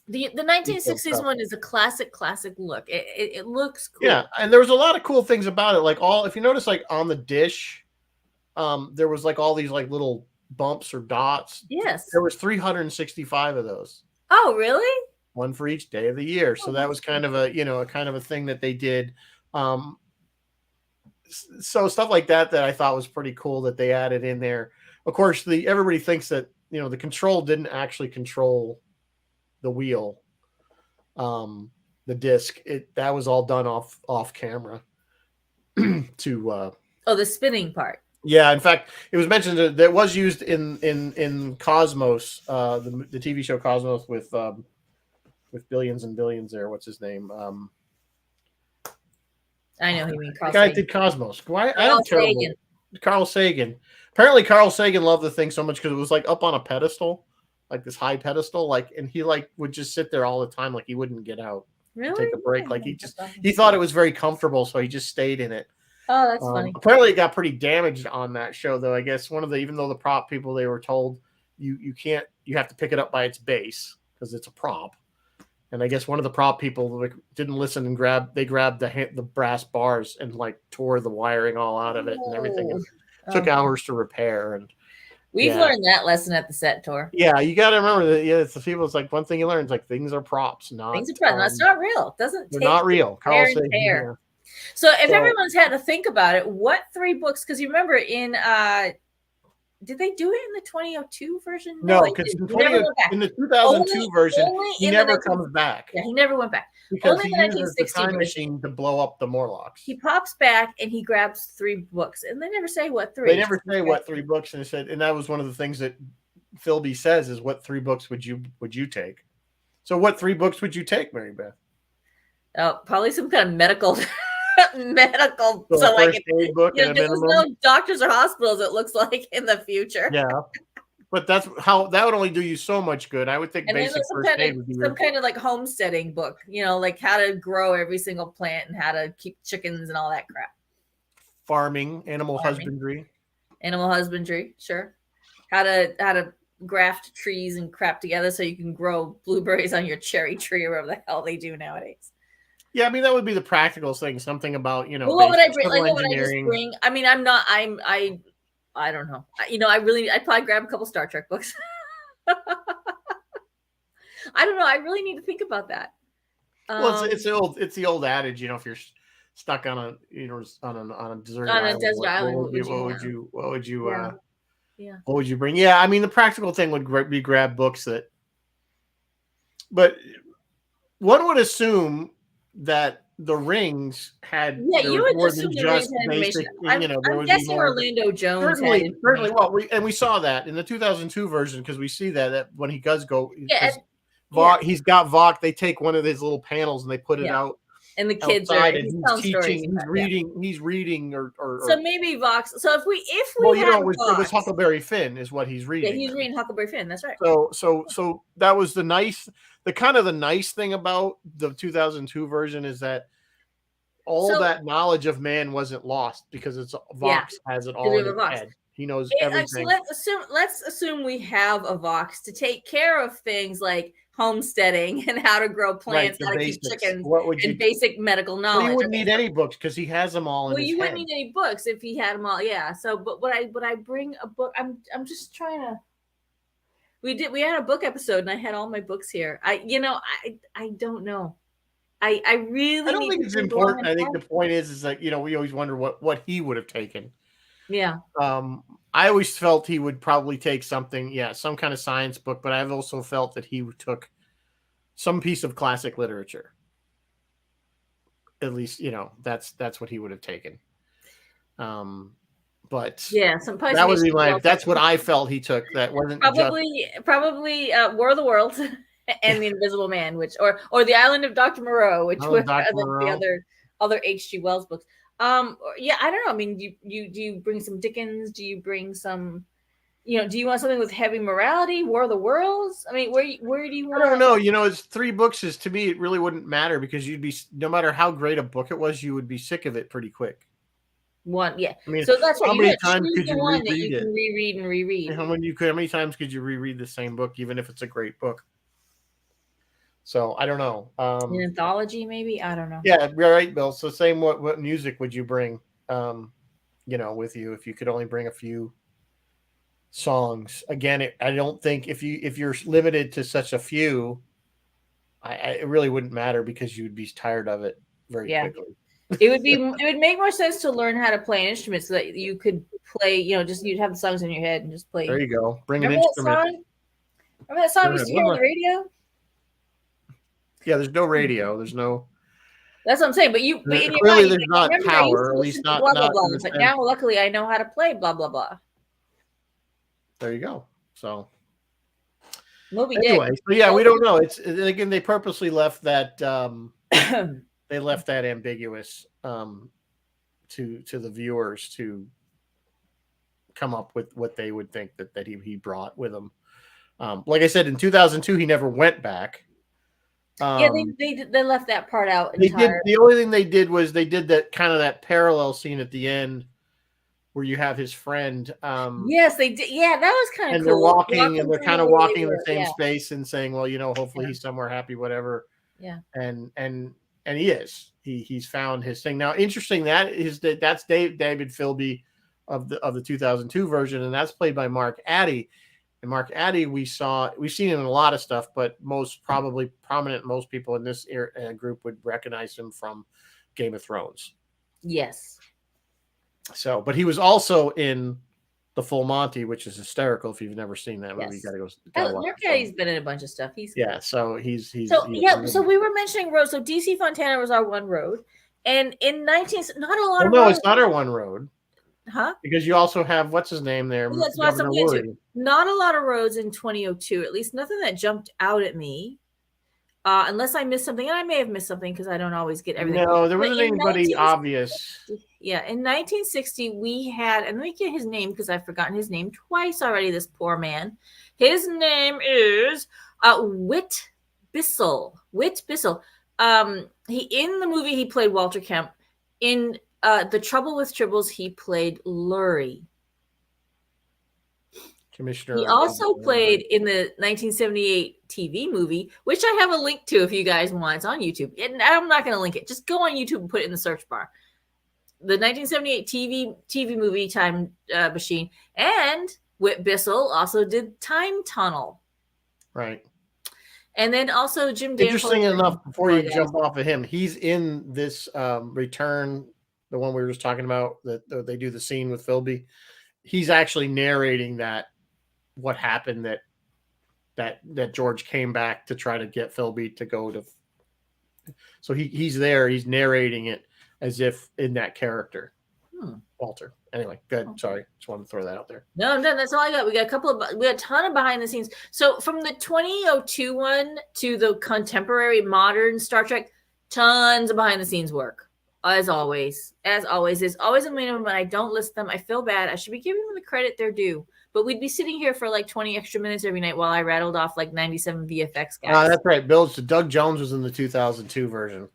the 1960s one is a classic look. It looks cool. Yeah, and there was a lot of cool things about it. Like if you notice, like on the dish, there was like all these like little bumps or dots. Yes, there was 365 of those. Oh, really? One for each day of the year. So that was kind of a thing that they did. So stuff like that I thought was pretty cool that they added in there. Of course, everybody thinks that the control didn't actually control the wheel, the disc. That was all done off camera. To the spinning part. Yeah, in fact, it was mentioned that was used in Cosmos, the TV show Cosmos with Billions and Billions there. What's his name? I know who you mean. Carl Sagan. Guy did Cosmos. Why? Carl Sagan. Apparently, Carl Sagan loved the thing so much because it was like up on a pedestal, like this high pedestal, and he would just sit there all the time, like he wouldn't get out. Really? Take a break. Like he thought it was very comfortable, so he just stayed in it. Oh, that's funny. Apparently, it got pretty damaged on that show, though. I guess even though the prop people, they were told you have to pick it up by its base because it's a prop. And I guess one of the prop people didn't listen and grabbed the brass bars and tore the wiring all out of it and everything. It took hours to repair. And we've learned that lesson at the set tour. Yeah, you got to remember that. Yeah, it's the people. It's like one thing you learn. It's like things are props, not things are props. It's not real. They're not real. Carl said, So if everyone's had to think about it, what 3 books? Because you remember in did they do it in the 2002 version? No, because in the 2002 version, he never comes back. Yeah, he never went back. Because only he uses the Time Machine to blow up the Morlocks. He pops back and he grabs 3 books, and they never say what 3. They never say what 3 books, and that was one of the things that Philby says is, "What 3 books would you take?" So, what 3 books would you take, Mary Beth? Oh, probably some kind of medical. So like book at a there's no doctors or hospitals, it looks like, in the future. Yeah, but that's how that would only do you so much good. I would think basic first aid would be some kind of like homesteading book, like how to grow every single plant and how to keep chickens and all that crap. Farming, animal husbandry, sure. How to graft trees and crap together so you can grow blueberries on your cherry tree or whatever the hell they do nowadays. Yeah, I mean, that would be the practical thing. Something about, Well, what would I bring? What would I just bring? I mean, I don't know. I'd probably grab a couple Star Trek books. I don't know. I really need to think about that. Well, it's the old adage, if you're stuck on a deserted on a island, desert what island, would you Yeah. Yeah. what would you bring? Yeah, I mean, the practical thing would be grab books but one would assume that the rings Yeah, there you was would more assume than the rings just had information. basic, there I'm would be guessing more. Orlando Jones had Certainly, information. well, we saw that in the 2002 version because we see that when he does go, Yeah, because yeah, He's got Vok. They take one of his little panels and they put it yeah. out And the kids outside, and he's he's telling stories. teaching, he's reading, So or maybe Vox. So if well, we had it was Vox, Huckleberry Finn is what he's yeah, reading. he's reading Huckleberry Finn. That's right. So that was the nice thing about the 2002 version is that that knowledge of man wasn't lost because Vox has it all in his head. He knows everything. So let's assume we have a Vox to take care of things like homesteading and how to grow plants, how to keep chickens, and basic medical knowledge. Well, you wouldn't need any books because he has them all in his head. Well, you wouldn't need any books if he had them all. Yeah. So, but would I bring a book? I'm just trying to. We had a book episode and I had all my books here. I don't know. I really don't think it's important. I think the point is that we always wonder what he would have taken. Yeah. I always felt he would probably take something, some kind of science book, but I've also felt that he took some piece of classic literature. At least, that's what he would have taken. But yeah, that would be that's what I felt he took. That wasn't probably War of the Worlds and The Invisible Man, or The Island of Dr. Moreau, which was the other H.G. Wells books. Yeah, I don't know. I mean, do you bring some Dickens? Do you bring some, do you want something with heavy morality? War of the Worlds? I mean, where do you want? I don't know. It's 3 books. To me, it really wouldn't matter because you'd be, no matter how great a book it was, you would be sick of it pretty quick. One, yeah. I mean, so that's how many times could you reread that you can reread and reread? How many times could you reread the same book, even if it's a great book? So I don't know. An anthology, maybe? I don't know. Yeah, right, Bill. So same. What music would you bring? With you if you could only bring a few songs. Again, I don't think if you're limited to such a few, it really wouldn't matter because you'd be tired of it very quickly. It would make more sense to learn how to play an instrument so that you could play. You'd have the songs in your head and just play. There you go. Bring an instrument. Remember that song we used to hear on the radio? Yeah, there's no radio. There's no. That's what I'm saying. But clearly there's not power, at least not. Blah, blah, blah. But now, luckily, I know how to play blah blah blah. There you go. So. Moby anyway, Dick. So yeah, we don't know. It's again they purposely left that. They left that ambiguous to the viewers to come up with what they would think that he brought with him. Like I said, in 2002, he never went back. They left that part out. The only thing they did was they did that kind of that parallel scene at the end where you have his friend. Yes, they did. Yeah, that was kind of cool. They're walking and they're kind of walking in the same space and saying, well, hopefully he's somewhere happy, whatever. Yeah. And he is. He's found his thing. Now, interesting that's David Philby of the 2002 version, and that's played by Mark Addy. And Mark Addy, we've seen him in a lot of stuff, but most people in this group would recognize him from Game of Thrones. Yes. So, but he was also in The Full Monty, which is hysterical. If you've never seen that movie, you got to go. Mark Addy's been in a bunch of stuff. So he's So we were mentioning roads. So DC Fontana was our one road, and in not a lot of. No, it's not our one road. Huh? Because you also have what's his name there. Well, that's what I'm getting to. Not a lot of roads in 2002. At least nothing that jumped out at me. Unless I missed something, and I may have missed something because I don't always get everything. No, there wasn't anybody obvious. Yeah, in 1960 we had, and let me get his name because I've forgotten his name twice already. This poor man. His name is Whit Bissell. Whit Bissell. He in the movie he played Walter Kemp. In The Trouble with Tribbles he played Lurie. Commissioner. He also played in the 1978 TV movie, which I have a link to if you guys want. It's on YouTube. And I'm not going to link it. Just go on YouTube and put it in the search bar. The 1978 TV movie Time Machine. And Whit Bissell also did Time Tunnel. Right. And then also Jim Danforth. Interesting enough, before you jump off of him, he's in this Return, the one we were just talking about, that they do the scene with Philby. He's actually narrating what happened, that George came back to try to get Philby to go to. So he's there. He's narrating it as if in that character. Walter. Anyway, good. Okay. Sorry, just wanted to throw that out there. No, I'm done. That's all I got. We got a ton of behind the scenes. So from the 2002 one to the contemporary modern Star Trek, tons of behind the scenes work. As always, there's always a minimum, but I don't list them. I feel bad. I should be giving them the credit they're due. But we'd be sitting here for like 20 extra minutes every night while I rattled off like 97 VFX guys. That's right. Doug Jones was in the 2002 version.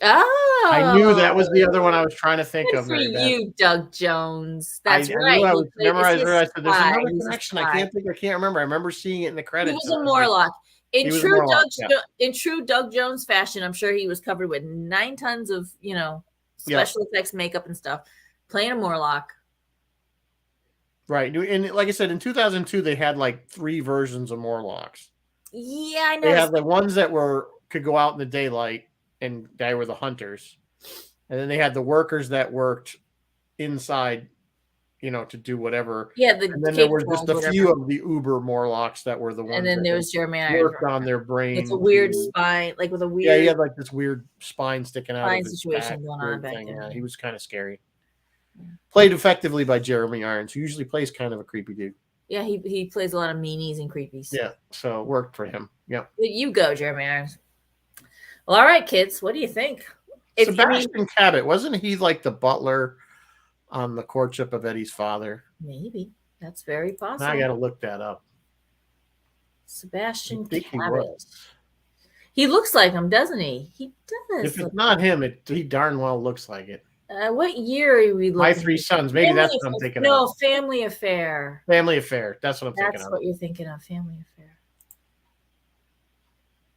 Oh, I knew that was the other one I was trying to think of. For you, Doug Jones. That's right. I was memorized. I said, "There's another connection." I can't remember. I remember seeing it in the credits. He was a Morlock. In true Doug Jones fashion, I'm sure he was covered with 9 tons of special effects, makeup, and stuff, playing a Morlock. Right, and like I said, in 2002 they had like 3 versions of Morlocks. Yeah, I know. They had the ones that could go out in the daylight, and they were the hunters, and then they had the workers that worked inside, to do whatever. Yeah, and then there were just a few of the Uber Morlocks that were the ones. And then there was Jeremy Irons worked on their brain. It's a weird spine, like with a weird. Yeah, he had like this weird spine sticking out. Spine situation going on back there. Yeah, he was kind of scary. Yeah. Played effectively by Jeremy Irons, who usually plays kind of a creepy dude. Yeah, he plays a lot of meanies and creepies. Yeah, so it worked for him. Yeah. You go, Jeremy Irons. Well, all right, kids. What do you think? Sebastian Cabot, wasn't he like the butler on The Courtship of Eddie's Father? Maybe. That's very possible. I got to look that up. Sebastian Cabot. He looks like him, doesn't he? He does. If it's not him, he darn well looks like it. What year are we looking? My Three Sons. Maybe that's what I'm thinking of. No, Family Affair. Family Affair. That's what I'm thinking of. That's what you're thinking of, Family Affair.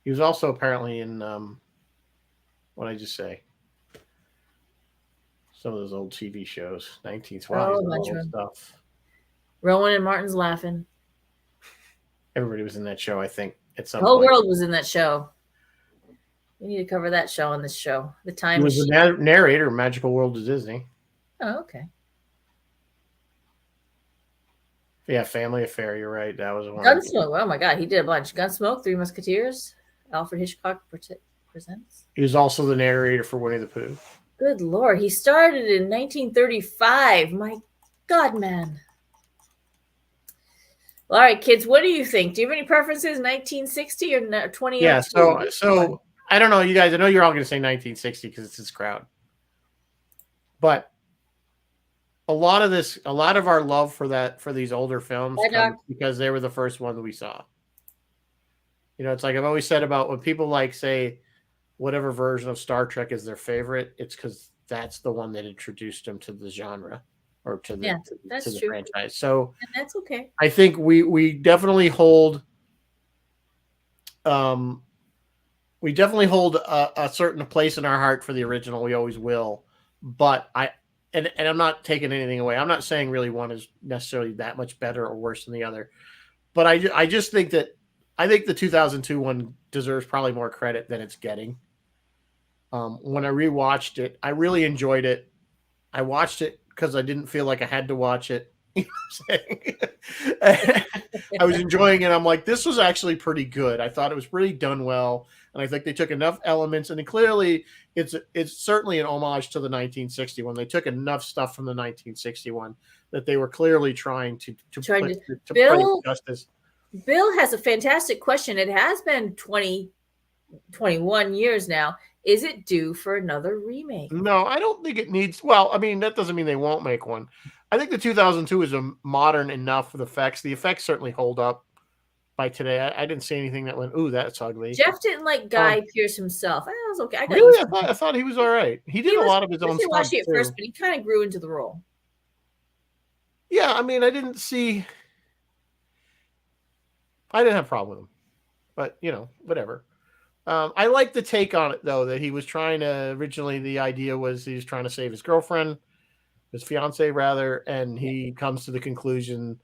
He was also apparently in what did I just say? Some of those old TV shows, 1920s stuff. Rowan and Martin's laughing. Everybody was in that show, I think, at some point. The whole world was in that show. We need to cover that show on this show. The Time Machine. He was the narrator of Magical World of Disney. Oh, okay. Yeah, Family Affair. You're right. That was one. Gunsmoke. Oh my God, he did a bunch. Gunsmoke, Three Musketeers, Alfred Hitchcock Presents. He was also the narrator for Winnie the Pooh. Good Lord, he started in 1935. My God, man. All right, kids, what do you think? Do you have any preferences, 1960 or 2002? Yeah, so I don't know, you guys. I know you're all going to say 1960 because it's this crowd. But a lot of our love for these older films comes because they were the first ones we saw. It's like I've always said about when people say whatever version of Star Trek is their favorite, it's because that's the one that introduced them to the genre or to the franchise. So and that's okay. I think we definitely hold a certain place in our heart for the original. We always will. But and I'm not taking anything away. I'm not saying really one is necessarily that much better or worse than the other. But I just think that the 2002 one deserves probably more credit than it's getting. When I rewatched it, I really enjoyed it. I watched it because I didn't feel like I had to watch it. You know what I'm saying? I was enjoying it. I'm like, this was actually pretty good. I thought it was really done well. And I think they took enough elements. And clearly, it's certainly an homage to the 1961. They took enough stuff from the 1961 that they were clearly trying to put justice. Bill has a fantastic question. It has been 21 years now. Is it due for another remake? No, I don't think it needs. Well, I mean, that doesn't mean they won't make one. I think the 2002 is modern enough with effects. The effects certainly hold up by today. I didn't see anything that went, ooh, that's ugly. Jeff didn't like Guy Pearce himself. I was okay. Really? I thought he was all right. He did a lot of his own stuff. I watched it first, but he kind of grew into the role. Yeah, I mean, I didn't have a problem with him. But, whatever. I like the take on it, though, that he was trying to, originally the idea was he was trying to save his girlfriend, his fiance rather, and he comes to the conclusion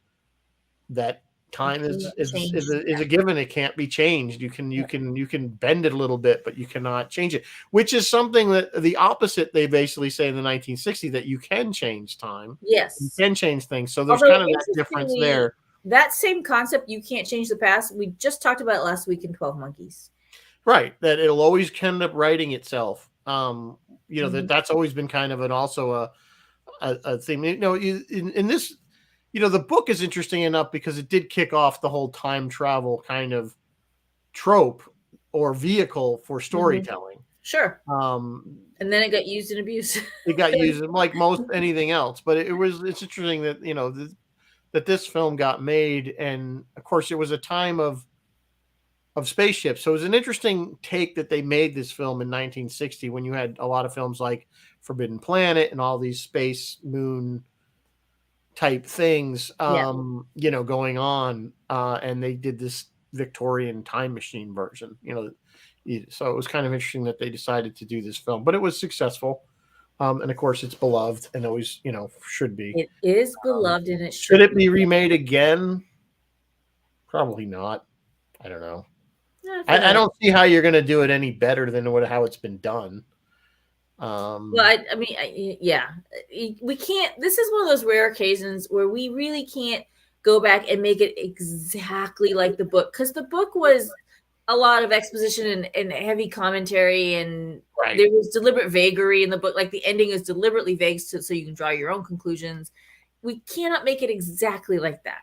that time You is can't is change is a, is that. a given. It can't be changed. You can bend it a little bit, but you cannot change it. Which is something that the opposite they basically say in the 1960s, that you can change time, you Yes. can change things. So there's Although kind of that difference interestingly, there. that same concept, you can't change the past. We just talked about it last week in 12 Monkeys. Right, that it'll always end up writing itself. Mhm. That's always been kind of an also a thing. In this, the book is interesting enough because it did kick off the whole time travel kind of trope or vehicle for Mhm. storytelling. Sure. Um, And then it got used in abuse. it got used like most anything else, but it's interesting that that this film got made, and of course it was a time of spaceships. So it was an interesting take that they made this film in 1960 when you had a lot of films like Forbidden Planet and all these space moon type things, Yeah. going on. And they did this Victorian time machine version, so it was kind of interesting that they decided to do this film, but it was successful. And of course it's beloved and always, should be. It is Um, beloved and it should should it be. be remade again? Probably not. I don't know. I feel I that. don't see how you're going to do it any better than how it's been done. Well, I mean, yeah, we can't. This is one of those rare occasions where we really can't go back and make it exactly like the book, because the book was a lot of exposition and heavy commentary, and Right. there was deliberate vagary in the book. Like the ending is deliberately vague so you can draw your own conclusions. We cannot make it exactly like that.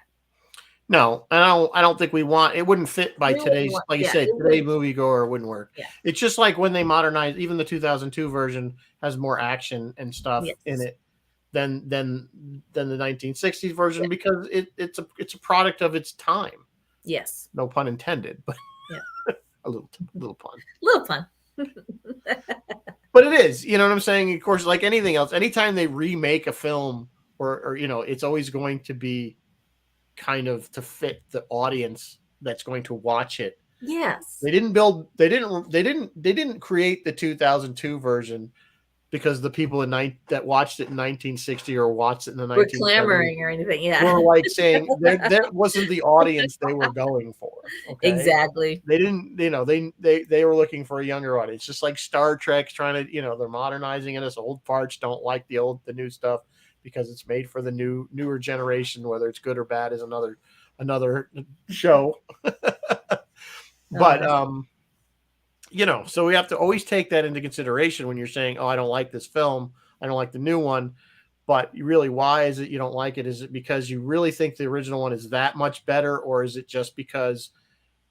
No, I don't think we want it. Wouldn't fit by We wouldn't today's, want, like you yeah, said, it today would, moviegoer wouldn't work. yeah, It's just like when they modernized, even the 2002 version has more action and stuff in yes, it than the 1960s yeah, version, because it's a product of its time. yes, No pun intended, but yeah, a little pun. little fun. But it is, you know what I'm saying? Of course, like anything else, anytime they remake a film, or it's always going to be kind of to fit the audience that's going to watch it. Yes, They didn't create the 2002 version because the people that watched it in 1960 or watched it in the we're 1970s clamoring or anything. Yeah, were like saying that wasn't the audience they were going for. Okay. exactly. They didn't, they were looking for a younger audience, just like Star Trek's trying to, they're modernizing it. As old farts don't like the new stuff because it's made for the newer generation. Whether it's good or bad is another show. But Oh, so we have to always take that into consideration when you're saying, "Oh, I don't like this film. I don't like the new one." But really, why is it you don't like it? Is it because you really think the original one is that much better, or is it just because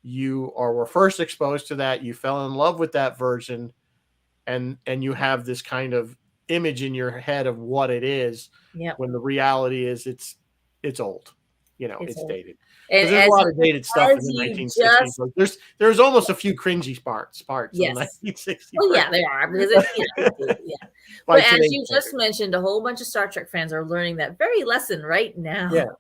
were first exposed to that, you fell in love with that version, and you have this kind of image in your head of what it is, yep. when the reality is it's old, It's it's old. dated, And because there's a lot of dated stuff in as the you 1960s. just Like there's almost a few cringy parts in the yes. 1960s Oh yeah, there are, because it's, yeah. by But as today's you just standards. mentioned, a whole bunch of Star Trek fans are learning that very lesson right Yeah. now.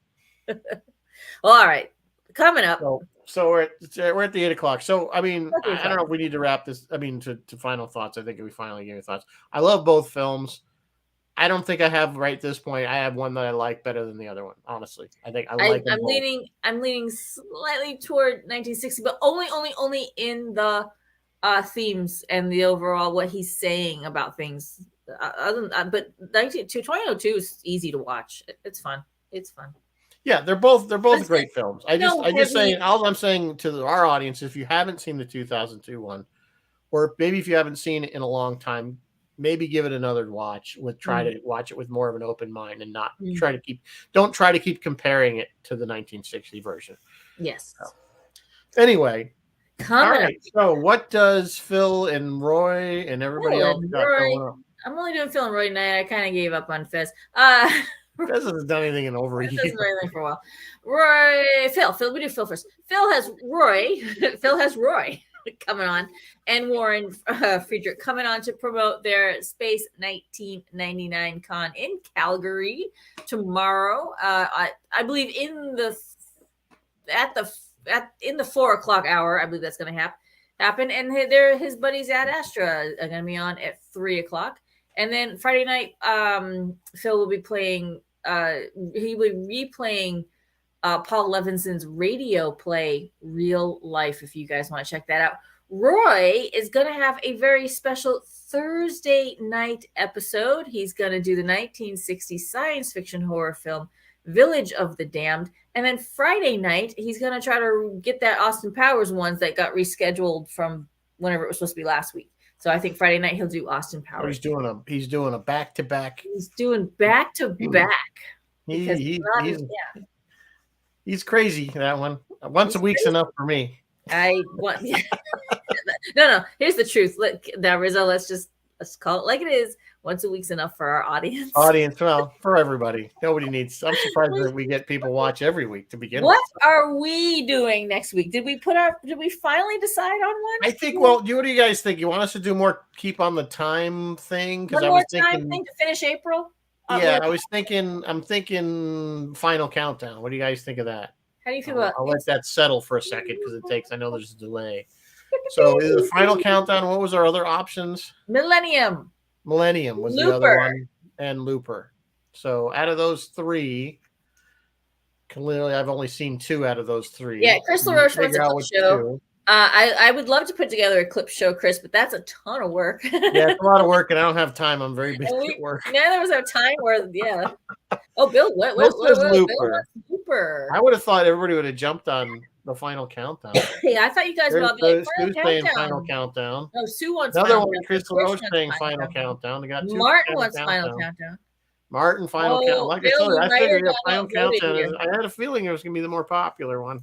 Well, all right, coming up. So we're at the 8 o'clock. So I mean, Okay, I don't know if we need to wrap this. I mean, to final thoughts. I think we finally gave thoughts. I love both films. I don't think I have right this point. I have one that I like better than the other one. Honestly, I think I like them I'm both. leaning slightly toward 1960, but only in the themes and the overall what he's saying about things. Other than, but 2002 is easy to watch. It's fun. It's fun. Yeah, they're both That's it. great films. I No just heavy. saying, all I'm saying to our audience, if you haven't seen the 2002 one, or maybe if you haven't seen it in a long time, maybe give it another watch. Try to watch it with more of an open mind, and not don't try to keep comparing it to the 1960 version. Yes. So, anyway, all Coming up. right. So what does Phil and Roy and everybody Phil else and got Roy. going on? I'm only doing Phil and Roy tonight. I kind of gave up on Fez. Fez hasn't done anything in over a Hasn't year. done anything for a while. Roy, Phil. We do Phil first. Phil has Roy. Phil has Roy coming on, and Warren Friedrich coming on to promote their Space 1999 con in Calgary tomorrow. I believe in the 4 o'clock hour. I believe that's going to happen. And his buddies at Astra are going to be on at 3 o'clock. And then Friday night, Phil will be playing. He will be replaying Paul Levinson's radio play, Real Life, if you guys want to check that out. Roy is going to have a very special Thursday night episode. He's going to do the 1960 science fiction horror film Village of the Damned. And then Friday night, he's going to try to get that Austin Powers ones that got rescheduled from whenever it was supposed to be last week. So I think Friday night he'll do Austin Powers. He's doing a back-to-back. He's doing back-to-back. He's crazy, that one. Once a week's enough for me. No. Here's the truth. Look, now Rizzo, let's call it like it is. Once a week's enough for our audience. Well, for everybody. Nobody needs. I'm surprised that we get people watch every week to begin with. What are we doing next week? Did we finally decide on one? I think. Well, what do you guys think? You want us to do more? Keep on the time thing because I was thinking to finish April. Yeah, I was thinking. I'm thinking Final Countdown. What do you guys think of that? How do you feel about? I'll let that settle for a second because it takes. I know there's a delay. So is the Final Countdown? What was our other options? Millennium was the other one, and Looper. So out of those three, clearly I've only seen two out of those three. Yeah, Chris LaRoche wants a clip show. I would love to put together a clip show, Chris, but that's a ton of work. Yeah, it's a lot of work, and I don't have time. I'm very busy at work. Neither was our time. Oh, Bill, what Looper. I would have thought everybody would have jumped on the Final Countdown. Yeah, I thought you guys would all be like, Final Countdown. No, Sue wants another one. Chris LaRoche saying Final Countdown. They got two. Martin wants Final Countdown. Martin Final Countdown. Like Bill, I figured Final Countdown. I had a feeling it was going to be the more popular one.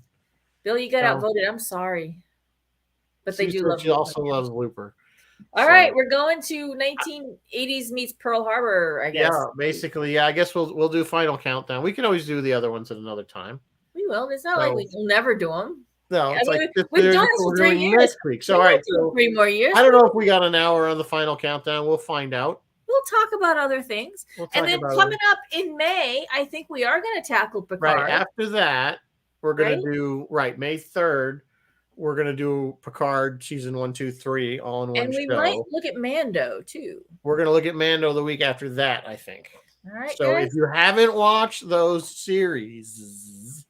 Bill, you got outvoted. I'm sorry, but they do love. She also loves Looper. All right, we're going to 1980s meets Pearl Harbor. I guess. Yeah, basically. Yeah, I guess we'll do Final Countdown. We can always do the other ones at another time. We will. It's not like we'll never do them. No, it's we've done this for 3 years. Next week. So, all right. So 3 more years. I don't know if we got an hour on the Final Countdown. We'll find out. We'll talk about other things. And then coming up in May, I think we are going to tackle Picard. Right. After that, we're going to do, May 3rd, we're going to do Picard season 1, 2, 3 all in one show. And we might look at Mando, too. We're going to look at Mando the week after that, I think. All right. So if you haven't watched those series,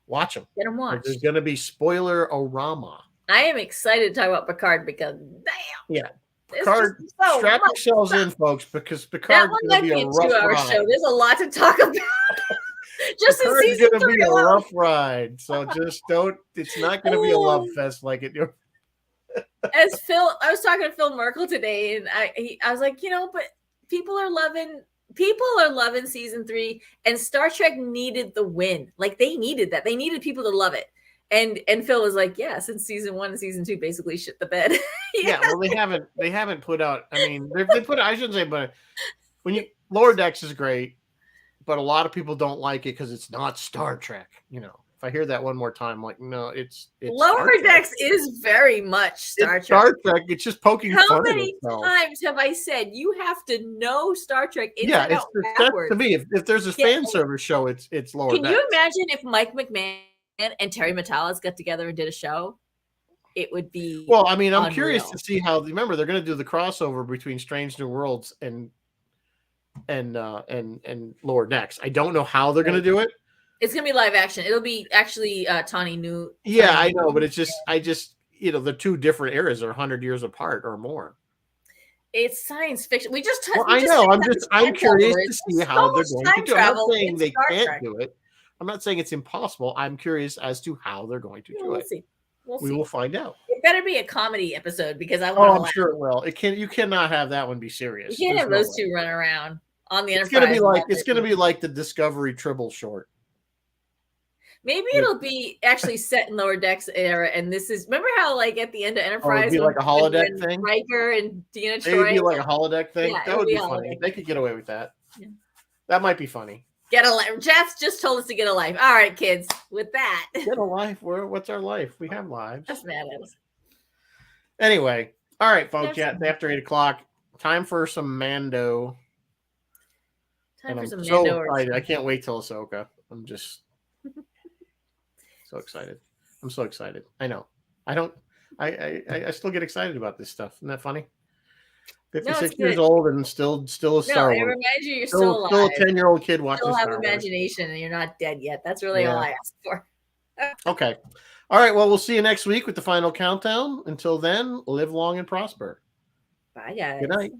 watch them. Get them watched. There's going to be spoiler-orama. I am excited to talk about Picard because, damn. Yeah. Picard, strap yourselves in, folks, because Picard's going to be a rough ride. Show. There's a lot to talk about. Just in season 3 going to be a rough ride. So just don't, it's not going to be a love fest like it. As Phil, I was talking to Phil Merkel today, and I was like, but people are loving season 3, and Star Trek needed the win. Like they needed that. They needed people to love it. And Phil was like, yeah, since season 1 and season 2 basically shit the bed. Yeah, well, they haven't put out. I mean, they put. I shouldn't say, but Lower Decks is great, but a lot of people don't like it because it's not Star Trek. If I hear that one more time, I'm like, no, it's Lower Decks is very much Star Trek. Star Trek. It's just poking fun How many times have I said you have to know Star Trek inside out backwards? To me, if there's a fan service show, it's Lower Decks. Can you imagine if Mike McMahon and Terry Matalas got together and did a show? It would be well. I mean, I'm unreal. Curious to see how. Remember, they're going to do the crossover between Strange New Worlds and Lower Decks. I don't know how they're going to do it. It's going to be live action. It'll be actually Tawny New. Yeah, I know, but it's just they're two different eras, are 100 years apart or more. It's science fiction. We just well, I know. I'm curious to see how they're going to do it. I'm not saying they can't do it. I'm not saying it's impossible. I'm curious as to how they're going to do it. See. We will find out. It better be a comedy episode because I want to laugh. Sure it will. You cannot have that one be serious. You can't have those two run around on the Enterprise. It's going to be like the Discovery Tribble short. Maybe it'll be actually set in Lower Decks era, and this is remember how like at the end of Enterprise, it'd be like a holodeck thing. Riker and Deanna Troi. It'd be like a holodeck thing. Yeah, that would be funny. They could get away with that. Yeah. That might be funny. Get a life. Jeff just told us to get a life. All right, kids. With that, get a life. What's our life? We have lives. That's madness. Anyway, all right, folks. Yeah, after 8:00, time for some Mando. I'm so excited. I can't wait till Ahsoka. I'm just so excited. I'm so excited. I know. I still get excited about this stuff. Isn't that funny? 56 it's years good. old and still a No, Star it Wars. reminds you you're Still still alive. a 10-year-old kid You watching still have Star Wars. imagination and you're not dead yet. That's really all Yeah. I ask for. Okay. All right. Well, we'll see you next week with the final countdown. Until then, live long and prosper. Bye, guys. Good night.